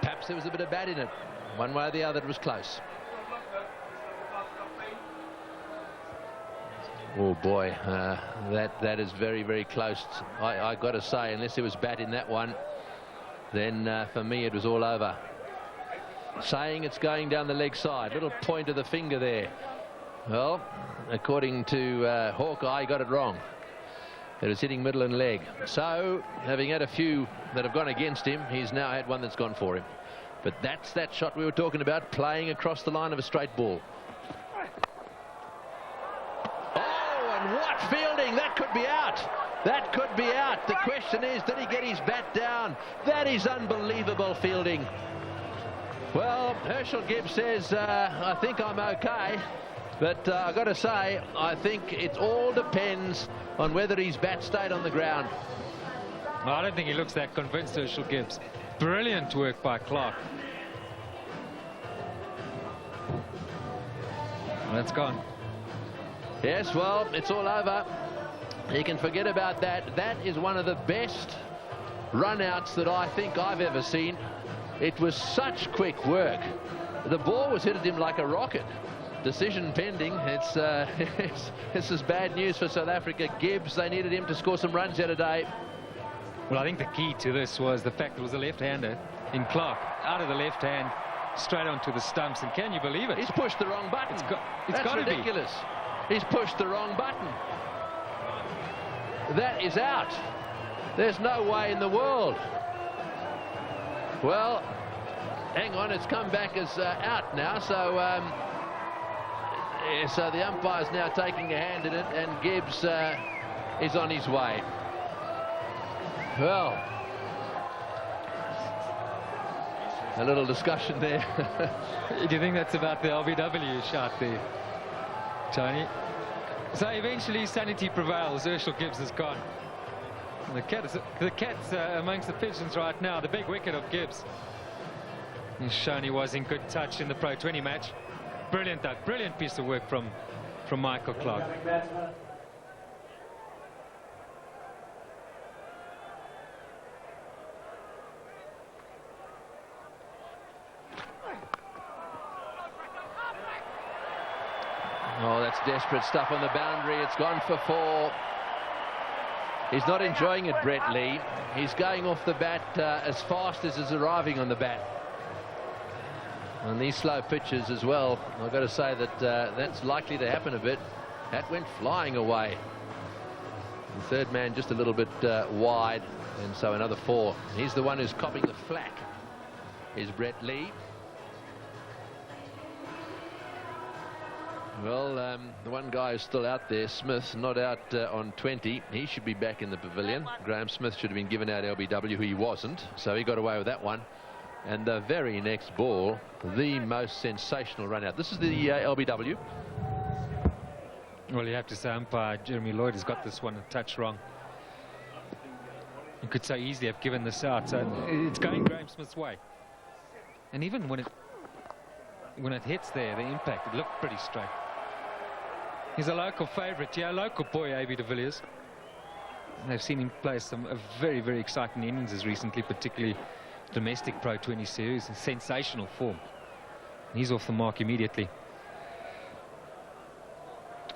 Perhaps there was a bit of bat in it. One way or the other, it was close. Oh boy, that is very, very close. I got to say, unless there was bat in that one, then for me it was all over. Saying it's going down the leg side. Little point of the finger there. Well, according to Hawkeye, he got it wrong. It was hitting middle and leg. So, having had a few that have gone against him, he's now had one that's gone for him. But that's that shot we were talking about, playing across the line of a straight ball. Oh, and what fielding! That could be out. That could be out. The question is, did he get his bat down? That is unbelievable fielding. Well, Herschel Gibbs says, I think I'm okay. But I've got to say, I think it all depends on whether his bat stayed on the ground. No, I don't think he looks that convinced, Herschel Gibbs. Brilliant work by Clark. That's gone. Yes, well, it's all over. You can forget about that. That is one of the best run-outs that I think I've ever seen. It was such quick work. The ball was hit at him like a rocket. Decision pending. This is bad news for South Africa. Gibbs, they needed him to score some runs here today. Well, I think the key to this was the fact it was a left-hander in Clark. Out of the left hand, straight onto the stumps. And can you believe it? He's pushed the wrong button. It's got ridiculous. He's pushed the wrong button. That is out. There's no way in the world. Well, hang on, it's come back as out now, so so the umpire's now taking a hand in it, and Gibbs is on his way. Well, a little discussion there. Do you think that's about the LBW shot there, Tony? So eventually sanity prevails. Herschel Gibbs is gone. The cat's amongst the pigeons right now. The big wicket of Gibbs. He's shown he was in good touch in the Pro 20 match. Brilliant, Doug. Brilliant piece of work from Michael Clark. Oh, that's desperate stuff on the boundary. It's gone for 4. He's not enjoying it, Brett Lee. He's going off the bat as fast as is arriving on the bat. On these slow pitches as well, I've got to say that that's likely to happen a bit. That went flying away. The third man just a little bit wide, and so another 4. He's the one who's copping the flack, is Brett Lee. Well, the one guy who's still out there, Smith, not out on 20. He should be back in the pavilion. Graham Smith should have been given out LBW, who he wasn't, so he got away with that one. And the very next ball, the most sensational run out. This is the LBW. Well, you have to say umpire Jeremy Lloyd has got this one a touch wrong. You could so easily have given this out. So it's going Graham Smith's way. And even when it hits there, the impact, it looked pretty straight. He's a local favourite, yeah, local boy, A.B. de Villiers. They've seen him play some very, very exciting innings recently, particularly domestic Pro 20 series, in sensational form. He's off the mark immediately.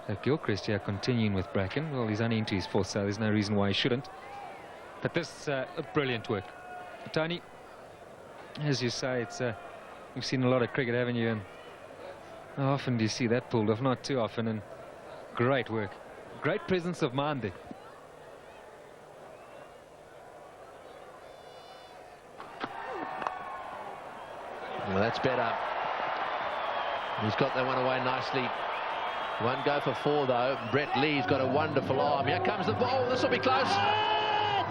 So Gilchrist here continuing with Bracken. Well, he's only into his fourth, so there's no reason why he shouldn't. But this brilliant work. Tony, as you say, it's you've seen a lot of cricket, haven't you? And how often do you see that pulled off? Not too often, and great work. Great presence of mind there. Well, that's better. He's got that one away nicely. Won't go for 4 though. Brett Lee's got a wonderful arm. Here comes the ball. This will be close.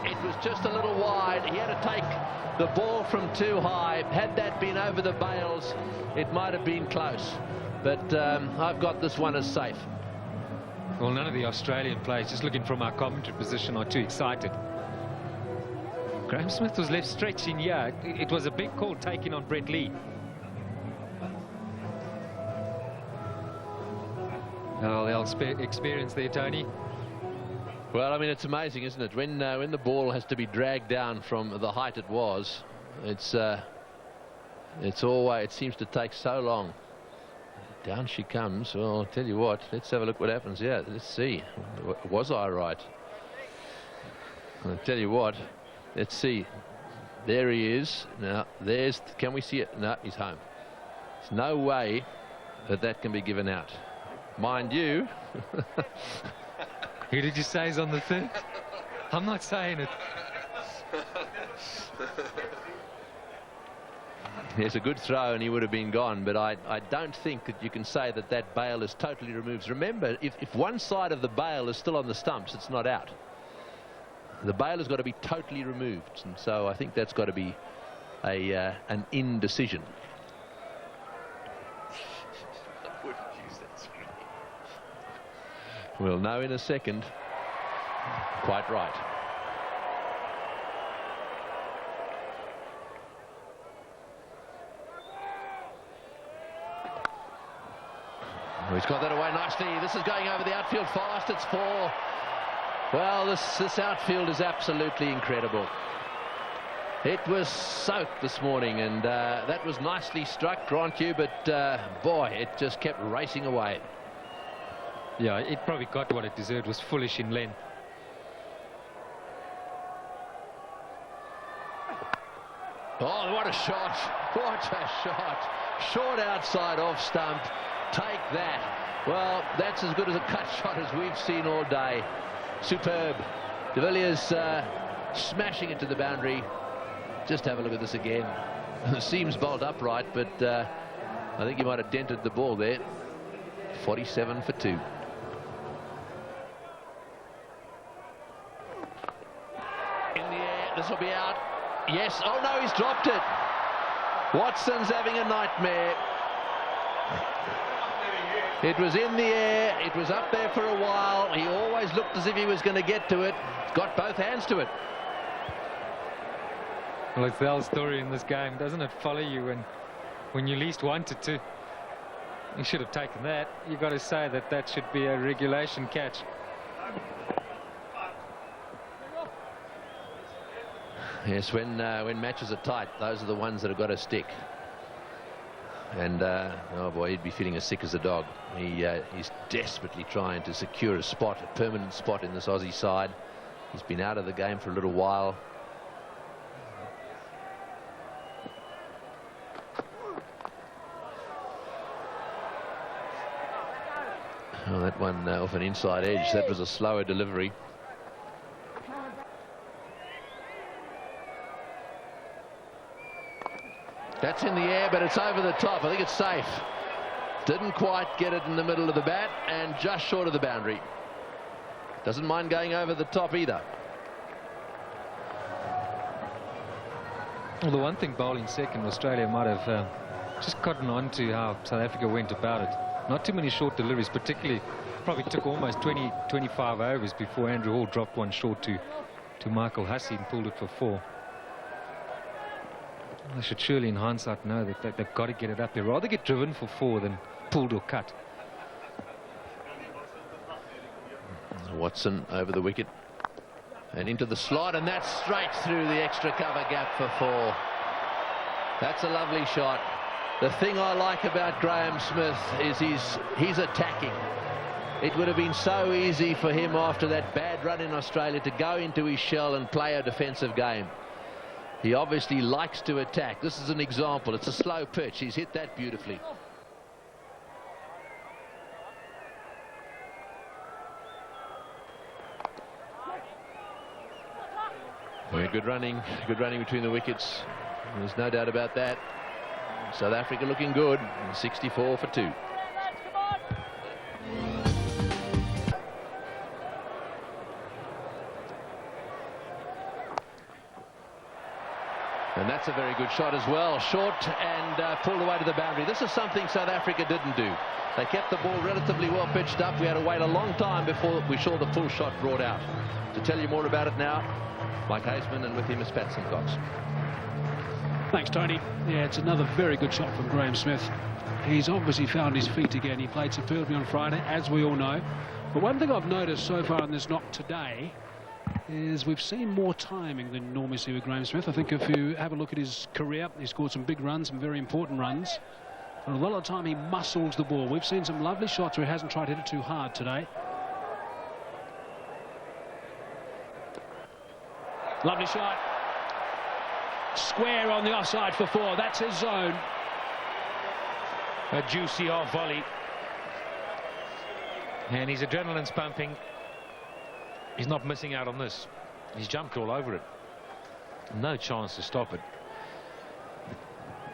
It was just a little wide. He had to take the ball from too high. Had that been over the bails, it might have been close. But I've got this one as safe. Well, none of the Australian players, just looking from our commentary position, are too excited. Graham Smith was left stretching. Yeah, it was a big call taking on Brett Lee. Oh, they'll experience there, Tony. Well, I mean, it's amazing, isn't it? When the ball has to be dragged down from the height it was, it's always, it seems to take so long. Down she comes. Well, I'll tell you what, let's have a look what happens. Yeah, let's see. Was I right? I'll tell you what, let's see. There he is. Now, there's, can we see it? No, he's home. There's no way that that can be given out. Mind you. Who did you say is on the third? I'm not saying it. It's a good throw and he would have been gone, but I don't think that you can say that that bail is totally removed. Remember, if one side of the bail is still on the stumps, it's not out. The bail has got to be totally removed, and so I think that's got to be an indecision. We'll know in a second. Quite right. Oh, he's got that away nicely. This is going over the outfield fast. It's 4. Well, this outfield is absolutely incredible. It was soaked this morning, and that was nicely struck, grant you, but boy, it just kept racing away. Yeah, it probably got what it deserved. Was foolish in length. Oh, what a shot. What a shot. Short outside off stump. Take that. Well, that's as good as a cut shot as we've seen all day. Superb. De Villiers smashing it to the boundary. Just have a look at this again. The seams bolt upright, but I think he might have dented the ball there. 47 for 2. In the air, this will be out. Yes, oh no, he's dropped it. Watson's having a nightmare. It was in the air, it was up there for a while. He always looked as if he was going to get to it. Got both hands to it. Well, it's the old story in this game, doesn't it? Follow you when you least want it to. You should have taken that. You've got to say that that should be a regulation catch. Yes, when matches are tight, those are the ones that have got to stick. And oh boy, he'd be feeling as sick as a dog. He's desperately trying to secure a spot, a permanent spot in this Aussie side. He's been out of the game for a little while. Oh, that one off an inside edge. That was a slower delivery. That's in the air, but it's over the top. I think it's safe. Didn't quite get it in the middle of the bat and just short of the boundary. Doesn't mind going over the top either. Well, the one thing bowling second, Australia might have just gotten on to how South Africa went about it. Not too many short deliveries, particularly probably took almost 20-25 overs before Andrew Hall dropped one short to Michael Hussey and pulled it for 4. They should surely in hindsight know that they've got to get it up there. Rather get driven for 4 than pulled or cut. Watson over the wicket and into the slot, and that's straight through the extra cover gap for 4. That's a lovely shot. The thing I like about Graham Smith is he's attacking. It would have been so easy for him after that bad run in Australia to go into his shell and play a defensive game. He obviously likes to attack. This is an example. It's a slow pitch. He's hit that beautifully. Very good running between the wickets. There's no doubt about that. South Africa looking good. 64 for 2. And that's a very good shot as well. Short and pulled away to the boundary. This is something South Africa didn't do. They kept the ball relatively well pitched up. We had to wait a long time before we saw the full shot brought out. To tell you more about it now, Mike Haseman, and with him is Pat Simcox. Thanks, Tony. Yeah, it's another very good shot from Graham Smith. He's obviously found his feet again. He played superbly on Friday, as we all know. But one thing I've noticed so far in this knock today is we've seen more timing than normally see with Graham Smith. I think if you have a look at his career, he scored some big runs, some very important runs. But a lot of the time he muscles the ball. We've seen some lovely shots where he hasn't tried to hit it too hard today. Lovely shot. Square on the offside for 4. That's his zone. A juicy off volley. And his adrenaline's pumping. He's not missing out on this. He's jumped all over it. No chance to stop it.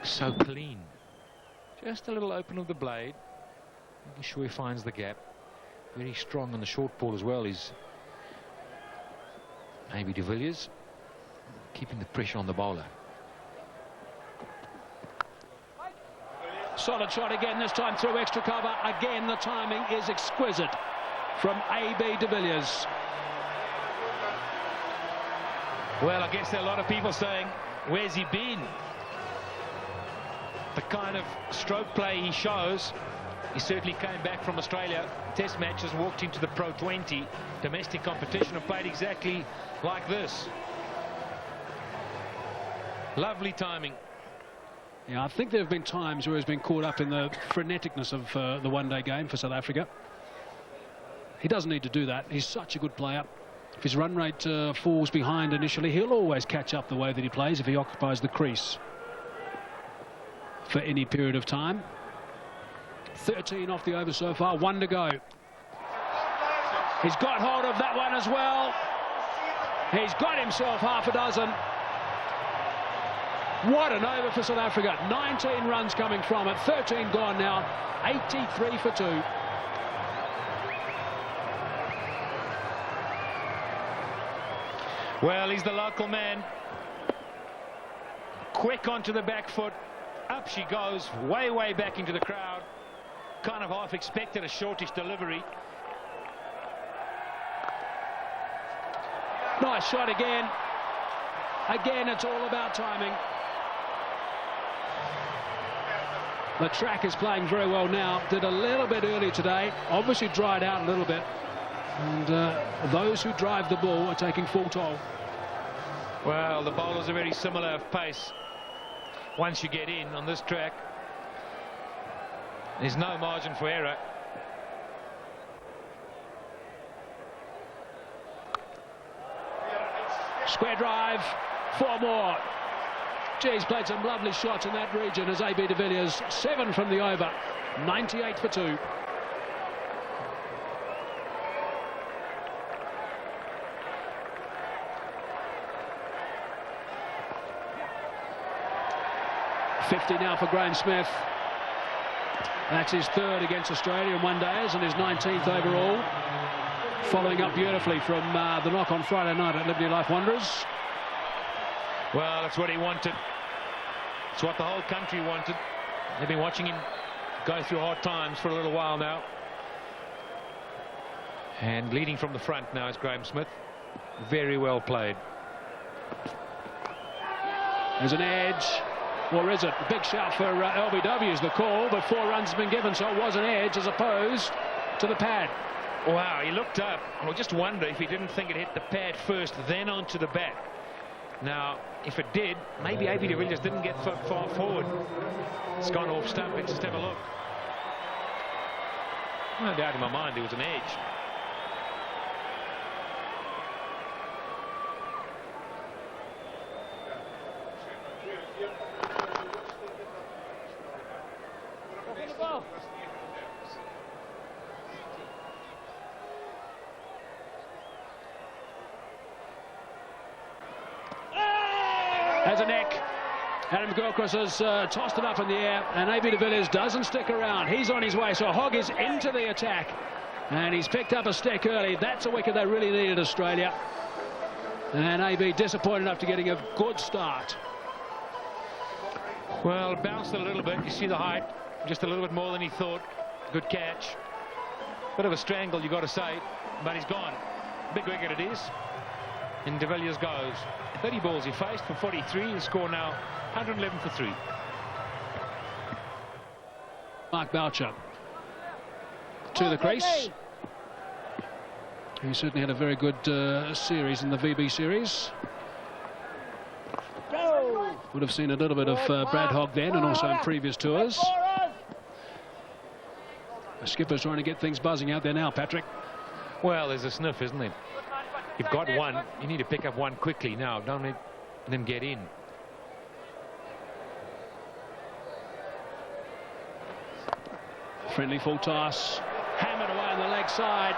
So clean. Just a little open of the blade. Making sure he finds the gap. Very strong on the short ball as well. He's maybe de Villiers keeping the pressure on the bowler. Solid shot again, this time through extra cover. Again, the timing is exquisite from A.B. de Villiers. Well, I guess there are a lot of people saying, where's he been? The kind of stroke play he shows. He certainly came back from Australia Test matches, walked into the Pro 20 domestic competition and played exactly like this. Lovely timing. Yeah, I think there have been times where he's been caught up in the freneticness of the one-day game for South Africa. He doesn't need to do that. He's such a good player. If his run rate falls behind initially, he'll always catch up the way that he plays if he occupies the crease for any period of time. 13 off the over so far, 1 to go. He's got hold of that one as well. He's got himself half a dozen. What an over for South Africa. 19 runs coming from it, 13 gone now, 83 for 2. Well, he's the local man. Quick onto the back foot. Up she goes, way back into the crowd. Kind of half expected a shortish delivery. Nice shot again. Again, it's all about timing. The track is playing very well now. Did a little bit early today. Obviously dried out a little bit. And those who drive the ball are taking full toll. Well, the bowlers are very similar of pace. Once you get in on this track, there's no margin for error. Square drive, 4 more. He's played some lovely shots in that region as A.B. de Villiers. 7 from the over, 98 for 2. .50 now for Graham Smith. That's his 3rd against Australia in one days and his 19th overall. Following up beautifully from the knock on Friday night at Liberty Life Wanderers. Well, that's what he wanted. It's what the whole country wanted. They've been watching him go through hard times for a little while now. And leading from the front now is Graham Smith. Very well played. There's an edge. Or is it? A big shout for LBW is the call, but 4 runs have been given, so it was an edge as opposed to the pad. Wow, he looked up. I just wonder if he didn't think it hit the pad first, then onto the bat. Now, if it did, maybe AB de Villiers didn't get far forward. It's gone off stump. Let's just have a look. No doubt in my mind there was an edge. Has a neck. Adam Gilchrist has tossed it up in the air, and AB de Villiers doesn't stick around. He's on his way, so Hogg is into the attack, and he's picked up a stick early. That's a wicket they really needed, Australia. And AB disappointed enough to getting a good start. Well, it bounced a little bit. You see the height, just a little bit more than he thought. Good catch. Bit of a strangle, you got to say, but he's gone. Big wicket it is. And de Villiers goes. 30 balls he faced for 43. The score now 111 for 3. Mark Boucher to the crease. He certainly had a very good series in the VB series. Would have seen a little bit of Brad Hogg then, and also in previous tours. The skipper's trying to get things buzzing out there now, Patrick. Well, there's a sniff, isn't it? You've got one. You need to pick up one quickly now. Don't let them get in. Friendly full toss. Hammered away on the leg side.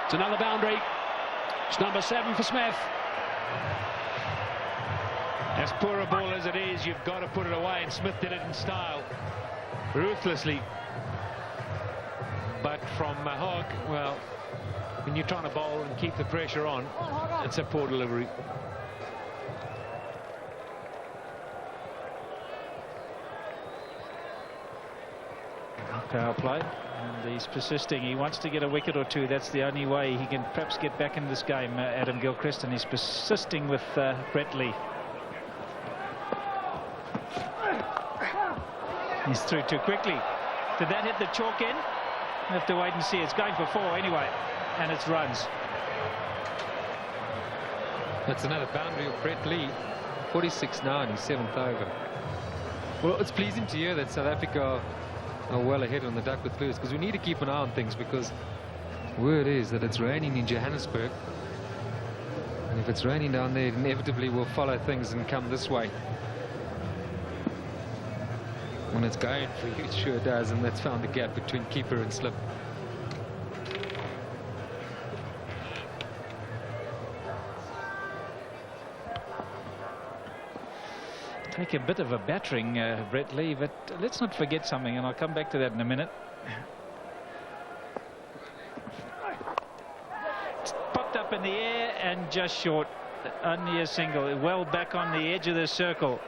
It's another boundary. It's number 7 for Smith. As poor a ball as it is, you've got to put it away, and Smith did it in style. Ruthlessly. But from Hogg, well, when you're trying to bowl and keep the pressure on, it's a poor delivery. Power play, and he's persisting. He wants to get a wicket or two. That's the only way he can perhaps get back in this game, Adam Gilchrist, and he's persisting with Brett Lee. He's through too quickly. Did that hit the chalk end? We'll have to wait and see. It's going for 4 anyway, and it's runs. That's another boundary of Brett Lee. 46 now in his 7th over. Well, it's pleasing to hear that South Africa are well ahead on the Duckworth Lewis, because we need to keep an eye on things, because word is that it's raining in Johannesburg, and if it's raining down there, inevitably we'll follow things and come this way. When it's going for you, it sure does, and that's found the gap between keeper and slip. Take a bit of a battering, Brett Lee, but let's not forget something, and I'll come back to that in a minute. It's popped up in the air and just short, only a single, well back on the edge of the circle.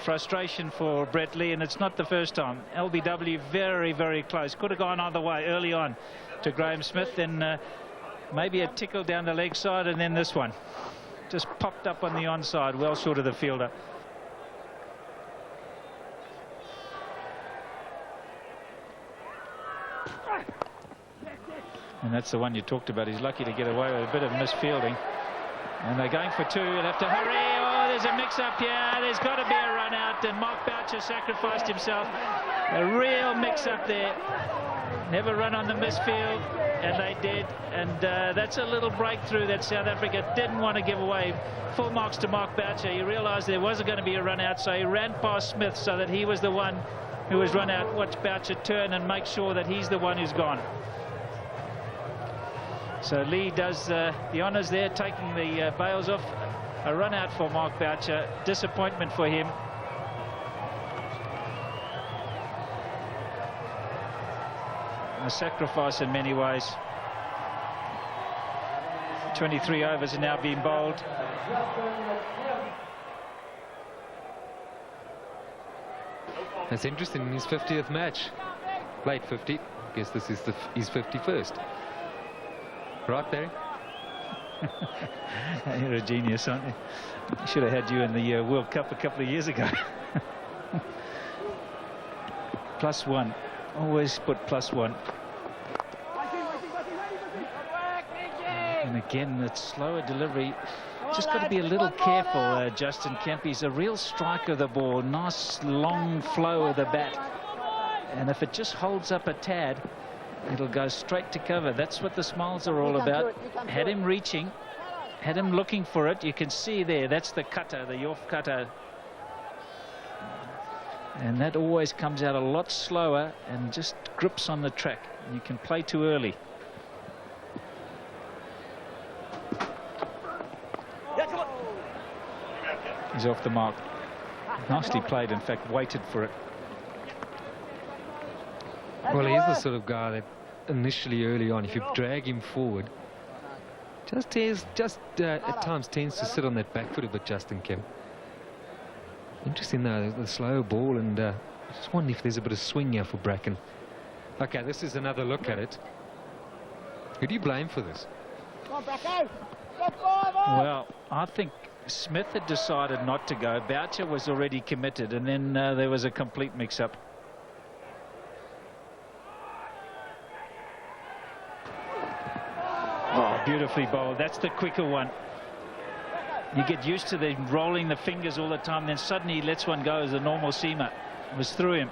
Frustration for Brett Lee, and it's not the first time. LBW very, very close. Could have gone either way early on to Graham Smith, then maybe a tickle down the leg side, and then this one. Just popped up on the onside, well short of the fielder. And that's the one you talked about. He's lucky to get away with a bit of misfielding. And they're going for 2. You'll have to hurry. Oh, there's a mix-up here. There's got to be a run out. And Mark Boucher sacrificed himself. A real mix-up there. Never run on the misfield. And they did. And that's a little breakthrough that South Africa didn't want to give away. Full marks to Mark Boucher. He realised there wasn't going to be a run out, so he ran past Smith so that he was the one who was run out. Watch Boucher turn and make sure that he's the one who's gone. So Lee does the honours there, taking the bails off. A run out for Mark Boucher. Disappointment for him. A sacrifice in many ways. 23 overs are now being bowled. That's interesting. In his 50th match, played 50. Guess this is his 51st. Right, Barry? You're a genius, aren't you? Should have had you in the World Cup a couple of years ago. +1. Always put +1. Again, that slower delivery. Just got to be a little careful, Justin Kemp. He's a real striker of the ball. Nice long flow of the bat. And if it just holds up a tad, it'll go straight to cover. That's what the smiles are all about. Had him reaching, had him looking for it. You can see there, that's the cutter, the off cutter. And that always comes out a lot slower and just grips on the track. You can play too early. He's off the mark. Nicely played, in fact, waited for it. Well, he's the sort of guy that initially early on, if you drag him forward, just at times tends to sit on that back foot a bit, Justin Kemp. Interesting though, the slow ball, and I just wonder if there's a bit of swing here for Bracken. Okay, this is another look at it. Who do you blame for this? Well, I think Smith had decided not to go. Boucher was already committed, and then there was a complete mix-up. Oh, beautifully bowled. That's the quicker one. You get used to them rolling the fingers all the time, then suddenly he lets one go as a normal seamer. It was through him.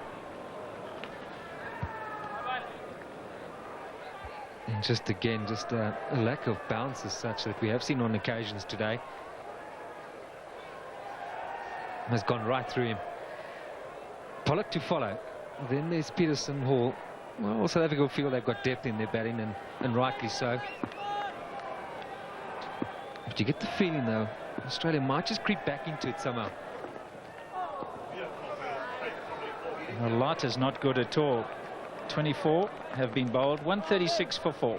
And just again, just a lack of bounce as such that we have seen on occasions today. Has gone right through him. Pollock to follow. Then there's Peterson, Hall. Well, South Africa will feel they've got depth in their batting, and rightly so. But you get the feeling, though, Australia might just creep back into it somehow. The light is not good at all. 24 have been bowled, 136 for 4.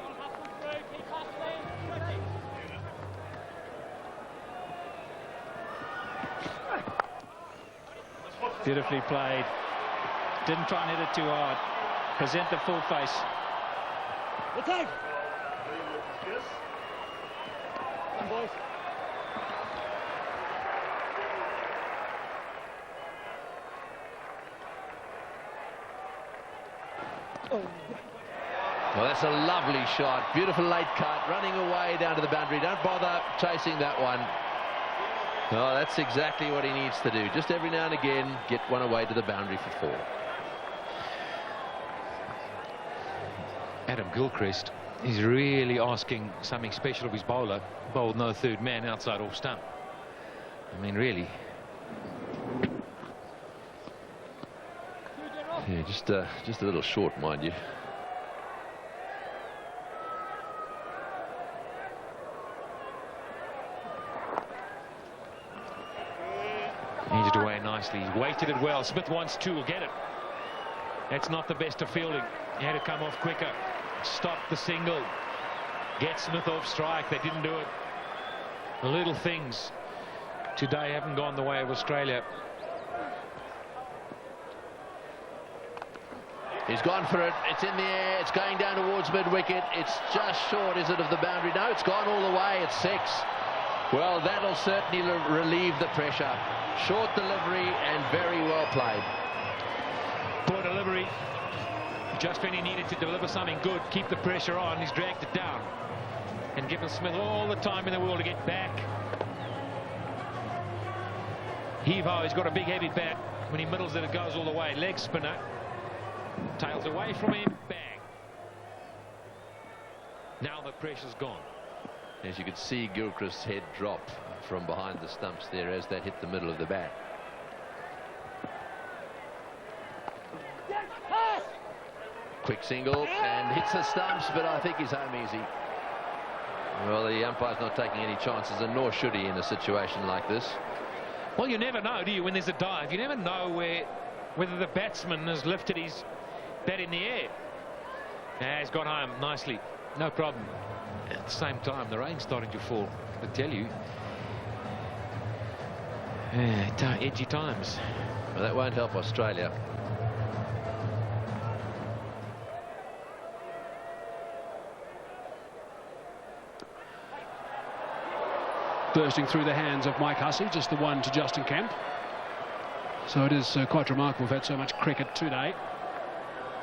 Beautifully played. Didn't try and hit it too hard. Present the full face. Well, that's a lovely shot. Beautiful late cut, running away down to the boundary. Don't bother chasing that one. Oh, that's exactly what he needs to do. Just every now and again, get one away to the boundary for 4. Adam Gilchrist is really asking something special of his bowler. Bowled no third man outside off stump. I mean, really. Yeah, just a little short, mind you. Edged away nicely. He's weighted it well. Smith wants 2. Will get it. That's not the best of fielding. He had to come off quicker. Stop the single. Get Smith off strike. They didn't do it. The little things today haven't gone the way of Australia. He's gone for it. It's in the air. It's going down towards mid-wicket. It's just short, is it, of the boundary? No, it's gone all the way. It's 6. Well, that'll certainly relieve the pressure. Short delivery and very well played. Poor delivery. Just when he needed to deliver something good, keep the pressure on, he's dragged it down. And given Smith all the time in the world to get back. Heave-ho, he's got a big heavy bat. When he middles it, it goes all the way. Leg spinner. Tails away from him. Bang. Now the pressure's gone. As you could see Gilchrist's head drop from behind the stumps there as that hit the middle of the bat. Quick single and hits the stumps, but I think he's home easy. Well, the umpire's not taking any chances, and nor should he in a situation like this. Well, you never know, do you, when there's a dive? You never know whether the batsman has lifted his bat in the air. Yeah, he's got home nicely. No problem. At the same time, the rain's starting to fall. I tell you. Yeah, edgy times. Well, that won't help Australia. Bursting through the hands of Mike Hussey, just the one to Justin Kemp. So it is quite remarkable we've had so much cricket today.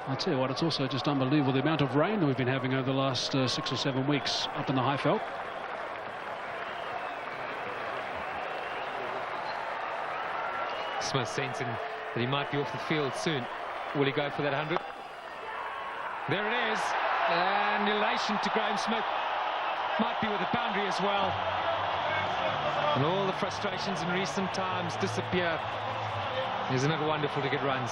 I'll tell you what, it's also just unbelievable the amount of rain that we've been having over the last 6 or 7 weeks up in the Highveld. Smith sensing that he might be off the field soon. Will he go for that 100? There it is. In relation to Graham Smith. Might be with the boundary as well. And all the frustrations in recent times disappear. Isn't it wonderful to get runs?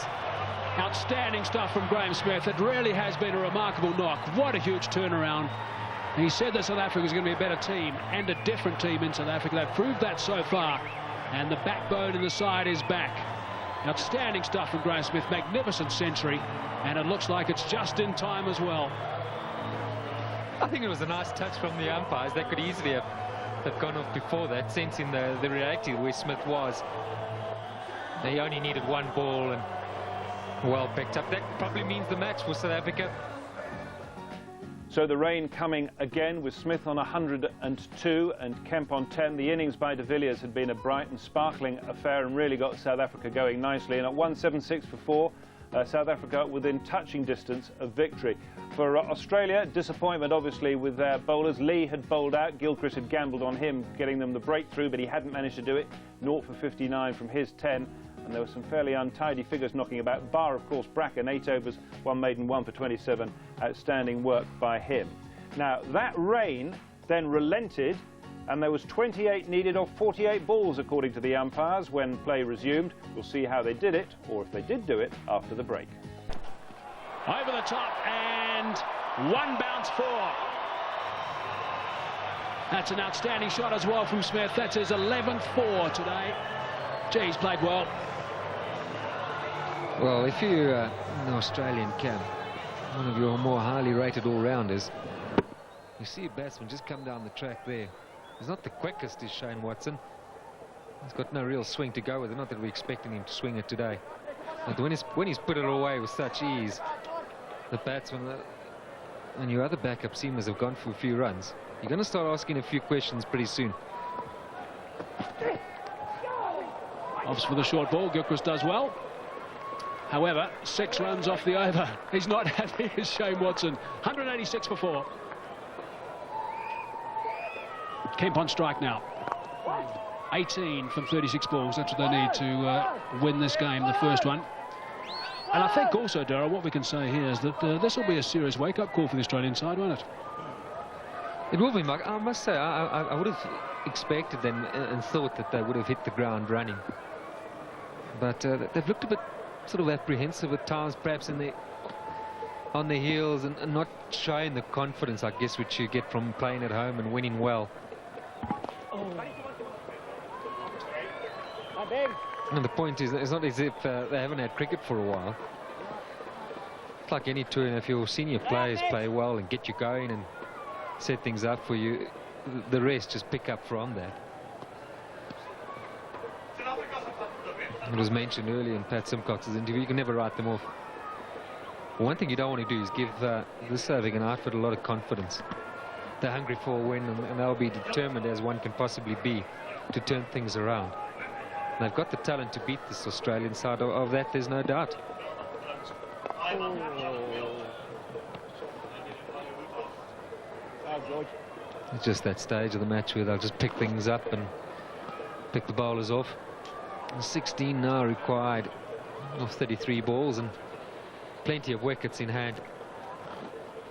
Outstanding stuff from Graham Smith. It really has been a remarkable knock. What a huge turnaround. He said that South Africa is going to be a better team and a different team in South Africa. They've proved that so far. And the backbone in the side is back. Outstanding stuff from Graham Smith. Magnificent century. And it looks like it's just in time as well. I think it was a nice touch from the umpires. They could easily have gone off before that, sensing the reality where Smith was. They only needed one ball and well picked up. That probably means the match for South Africa. So the rain coming again with Smith on 102 and Kemp on 10. The innings by de Villiers had been a bright and sparkling affair and really got South Africa going nicely. And at 176 for 4, South Africa within touching distance of victory. For Australia, disappointment obviously with their bowlers. Lee had bowled out, Gilchrist had gambled on him getting them the breakthrough, but he hadn't managed to do it. 0 for 59 from his 10, and there were some fairly untidy figures knocking about. Bar, of course, Bracken, 8 overs, 1 maiden, 1 for 27. Outstanding work by him. Now, that rain then relented, and there was 28 needed off 48 balls, according to the umpires, when play resumed. We'll see how they did it, or if they did do it, after the break. Over the top, and one bounce 4. That's an outstanding shot as well from Smith. That's his 11th 4 today. Gee, he's played well. Well, if you're in the Australian camp, one of your more highly rated all-rounders, you see a batsman just come down the track there. He's not the quickest, is Shane Watson. He's got no real swing to go with it. Not that we're expecting him to swing it today. But when he's put it away with such ease, the batsman and your other backup seamers have gone for a few runs. You're going to start asking a few questions pretty soon. Offs for the short ball. Gilchrist does well. However, 6 runs off the over. He's not happy as Shane Watson. 186 for 4. Kemp on strike now. 18 from 36 balls. That's what they need to win this game, the first one. And I think also, Darryl, what we can say here is that this will be a serious wake-up call for the Australian side, won't it? It will be, Mark. I must say, I would have expected them and thought that they would have hit the ground running. But they've looked a bit sort of apprehensive at times, perhaps on their heels, and not showing the confidence, I guess, which you get from playing at home and winning well. And the point is, it's not as if they haven't had cricket for a while. It's like any tour, if your senior players play well and get you going and set things up for you, the rest just pick up from that. It was mentioned earlier in Pat Simcox's interview, you can never write them off. Well, one thing you don't want to do is give this South African outfit a lot of confidence. They're hungry for a win, and they'll be determined as one can possibly be to turn things around. And they've got the talent to beat this Australian side. Of that, there's no doubt. It's just that stage of the match where they'll just pick things up and pick the bowlers off. 16 now required off 33 balls and plenty of wickets in hand.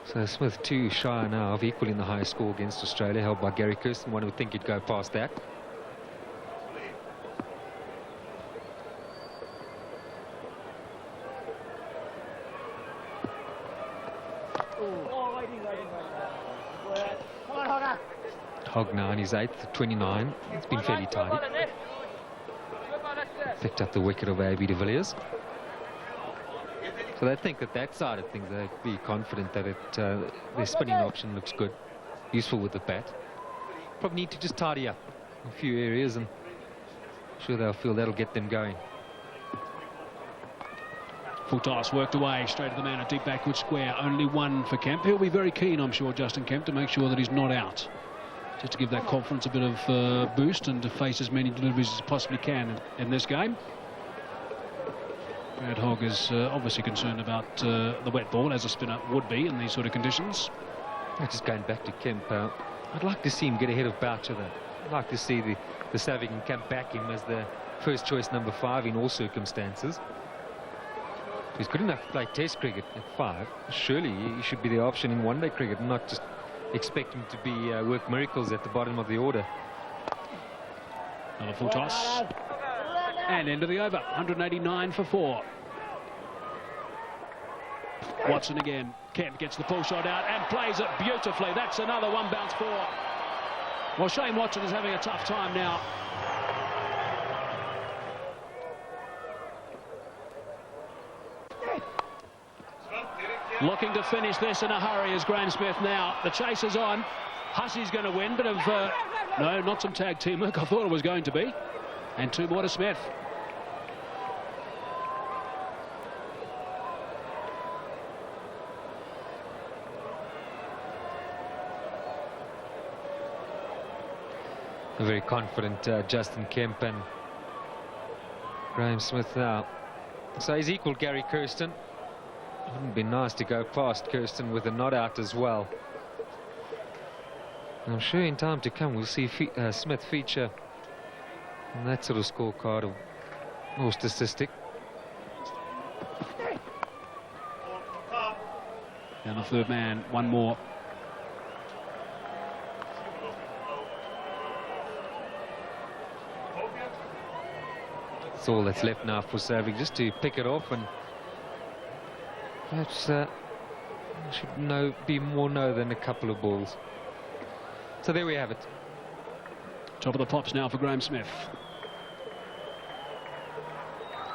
So Smith 2 shy now of equaling the highest score against Australia, held by Gary Kirsten. One would think he'd go past that. Hogg now in his 8th, 29. It's been fairly tidy. Picked up the wicket of A.B. de Villiers. So they think that side of things, they'd be confident that their spinning option looks good, useful with the bat. Probably need to just tidy up a few areas, and I'm sure they'll feel that'll get them going. Full toss worked away straight to the man, a deep backward square. Only 1 for Kemp. He'll be very keen, I'm sure, Justin Kemp, to make sure that he's not out, just to give that confidence a bit of boost and to face as many deliveries as possibly can in this game. Brad Hogg is obviously concerned about the wet ball, as a spinner would be in these sort of conditions. Just going back to Kemp, I'd like to see him get ahead of Boucher. I'd like to see the South African camp back him as the first choice number 5 in all circumstances. He's good enough to play Test cricket at 5. Surely he should be the option in one-day cricket, not just expect him to be work miracles at the bottom of the order. Another full toss. And end of the over. 189 for 4. Watson again. Kemp gets the pull shot out and plays it beautifully. That's another one bounce 4. Well, Shane Watson is having a tough time now. Looking to finish this in a hurry is Graham Smith now. The chase is on. Hussey's going to win, but no, not some tag teamwork. I thought it was going to be. And 2 more to Smith. A very confident Justin Kemp and Graham Smith now. So he's equalled Gary Kirsten. It wouldn't be nice to go past Kirsten with a not out as well. And I'm sure in time to come we'll see Smith feature in that sort of scorecard or statistic. Down the third man, one more. That's all that's left now for Savage, just to pick it off, and perhaps should be more no than a couple of balls. So there we have it. Top of the pops now for Graham Smith.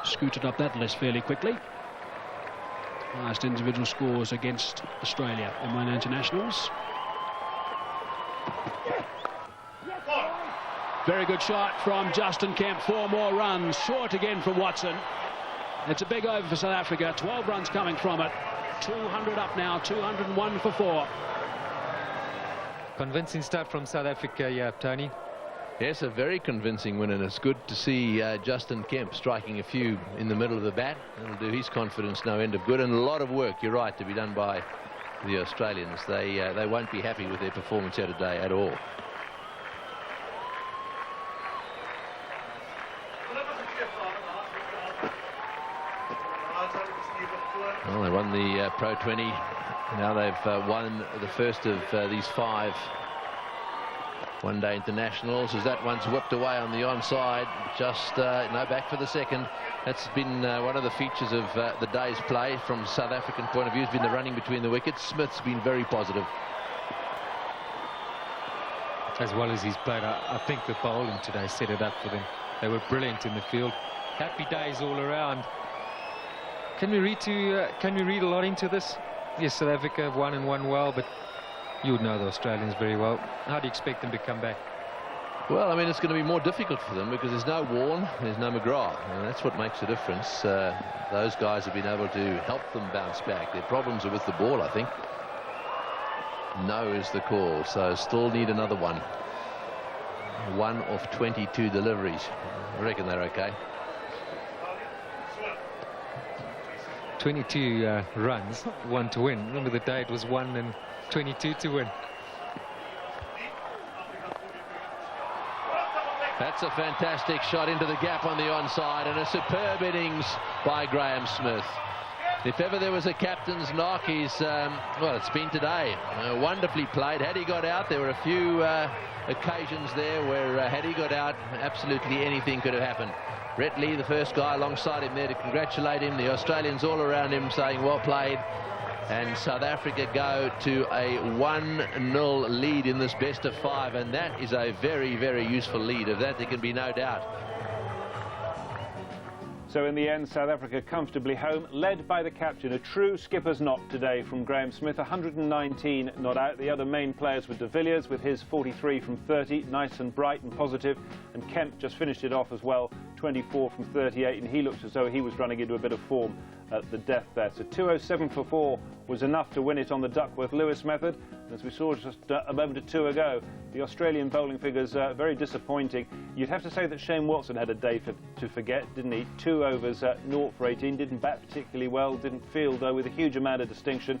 Scooted up that list fairly quickly. Highest individual scores against Australia in one internationals. Very good shot from Justin Kemp. 4 more runs. Short again from Watson. It's a big over for South Africa. 12 runs coming from it. 200 up now. 201 for 4. Convincing stuff from South Africa, yeah, Tony. Yes, a very convincing win, and it's good to see Justin Kemp striking a few in the middle of the bat. It'll do his confidence no end of good, and a lot of work, you're right, to be done by the Australians. They won't be happy with their performance here today at all. Well, they won the Pro 20. Now they've won the first of these 5 one-day internationals, as that one's whipped away on the onside. Just no, back for the second. That's been one of the features of the day's play from South African point of view. Has been the running between the wickets. Smith's been very positive. As well as he's played, I think the bowling today set it up for them. They were brilliant in the field. Happy days all around. Can we read a lot into this? Yes, South Africa have won and won well, but you would know the Australians very well. How do you expect them to come back? Well, I mean, it's going to be more difficult for them because there's no Warne, there's no McGrath, and that's what makes the difference. Those guys have been able to help them bounce back. Their problems are with the ball, I think. No is the call, so still need another one. 1 of 22 deliveries. I reckon they're okay. 22 runs, 1 to win. Remember the day it was 1 and 22 to win. That's a fantastic shot into the gap on the onside, and a superb innings by Graham Smith. If ever there was a captain's knock, he's, well, it's been today. Wonderfully played. Had he got out, there were a few occasions there where had he got out, absolutely anything could have happened. Brett Lee, the first guy alongside him there to congratulate him. The Australians all around him saying well played. And South Africa go to a 1-0 lead in this best of 5, and that is a very, very useful lead. Of that there can be no doubt. So in the end, South Africa comfortably home, led by the captain. A true skipper's knock today from Graham Smith. 119 not out. The other main players were de Villiers with his 43 from 30, nice and bright and positive. And Kemp just finished it off as well, 24 from 38, and he looked as though he was running into a bit of form at the death there. So 207 for 4 was enough to win it on the Duckworth-Lewis method. As we saw just a moment or two ago, the Australian bowling figures very disappointing. You'd have to say that Shane Watson had a day to forget, didn't he? 2 overs, 0 for 18, didn't bat particularly well, didn't field though with a huge amount of distinction.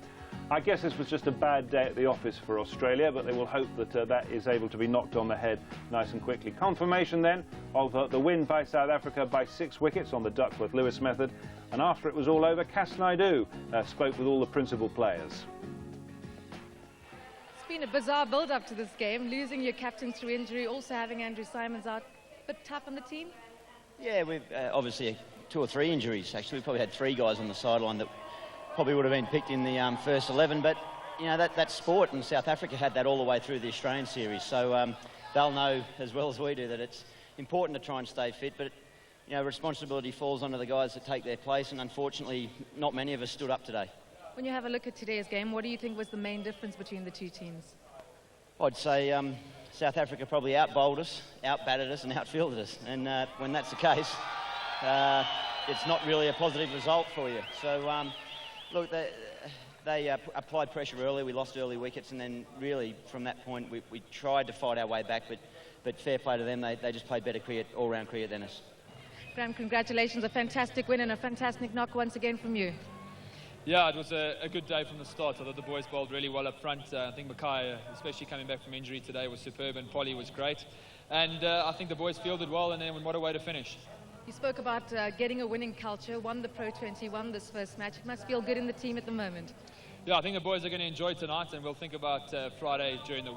I guess this was just a bad day at the office for Australia, but they will hope that that is able to be knocked on the head nice and quickly. Confirmation then of the win by South Africa by 6 wickets on the Duckworth-Lewis method. And after it was all over, Cas Naidoo spoke with all the principal players. It's been a bizarre build-up to this game, losing your captain through injury, also having Andrew Simons out. Bit tough on the team? Yeah, we've obviously 2 or 3 injuries, actually. We probably had 3 guys on the sideline that probably would have been picked in the first 11, but, you know, that's sport, and South Africa had that all the way through the Australian series, so they'll know as well as we do that it's important to try and stay fit, but, you know, responsibility falls onto the guys that take their place, and unfortunately, not many of us stood up today. When you have a look at today's game, what do you think was the main difference between the two teams? I'd say South Africa probably out-bowled us, out-batted us and outfielded us. And when that's the case, it's not really a positive result for you. So, look, they applied pressure early, we lost early wickets, and then really from that point we tried to fight our way back, but fair play to them, they just played better cricket, all-round cricket than us. Graham, congratulations, a fantastic win and a fantastic knock once again from you. Yeah, it was a good day from the start. I thought the boys bowled really well up front. I think Mackay, especially coming back from injury today, was superb, and Polly was great. And I think the boys fielded well, and then what a way to finish. You spoke about getting a winning culture, won the Pro 20, won this first match. It must feel good in the team at the moment. Yeah, I think the boys are going to enjoy tonight, and we'll think about Friday during the week.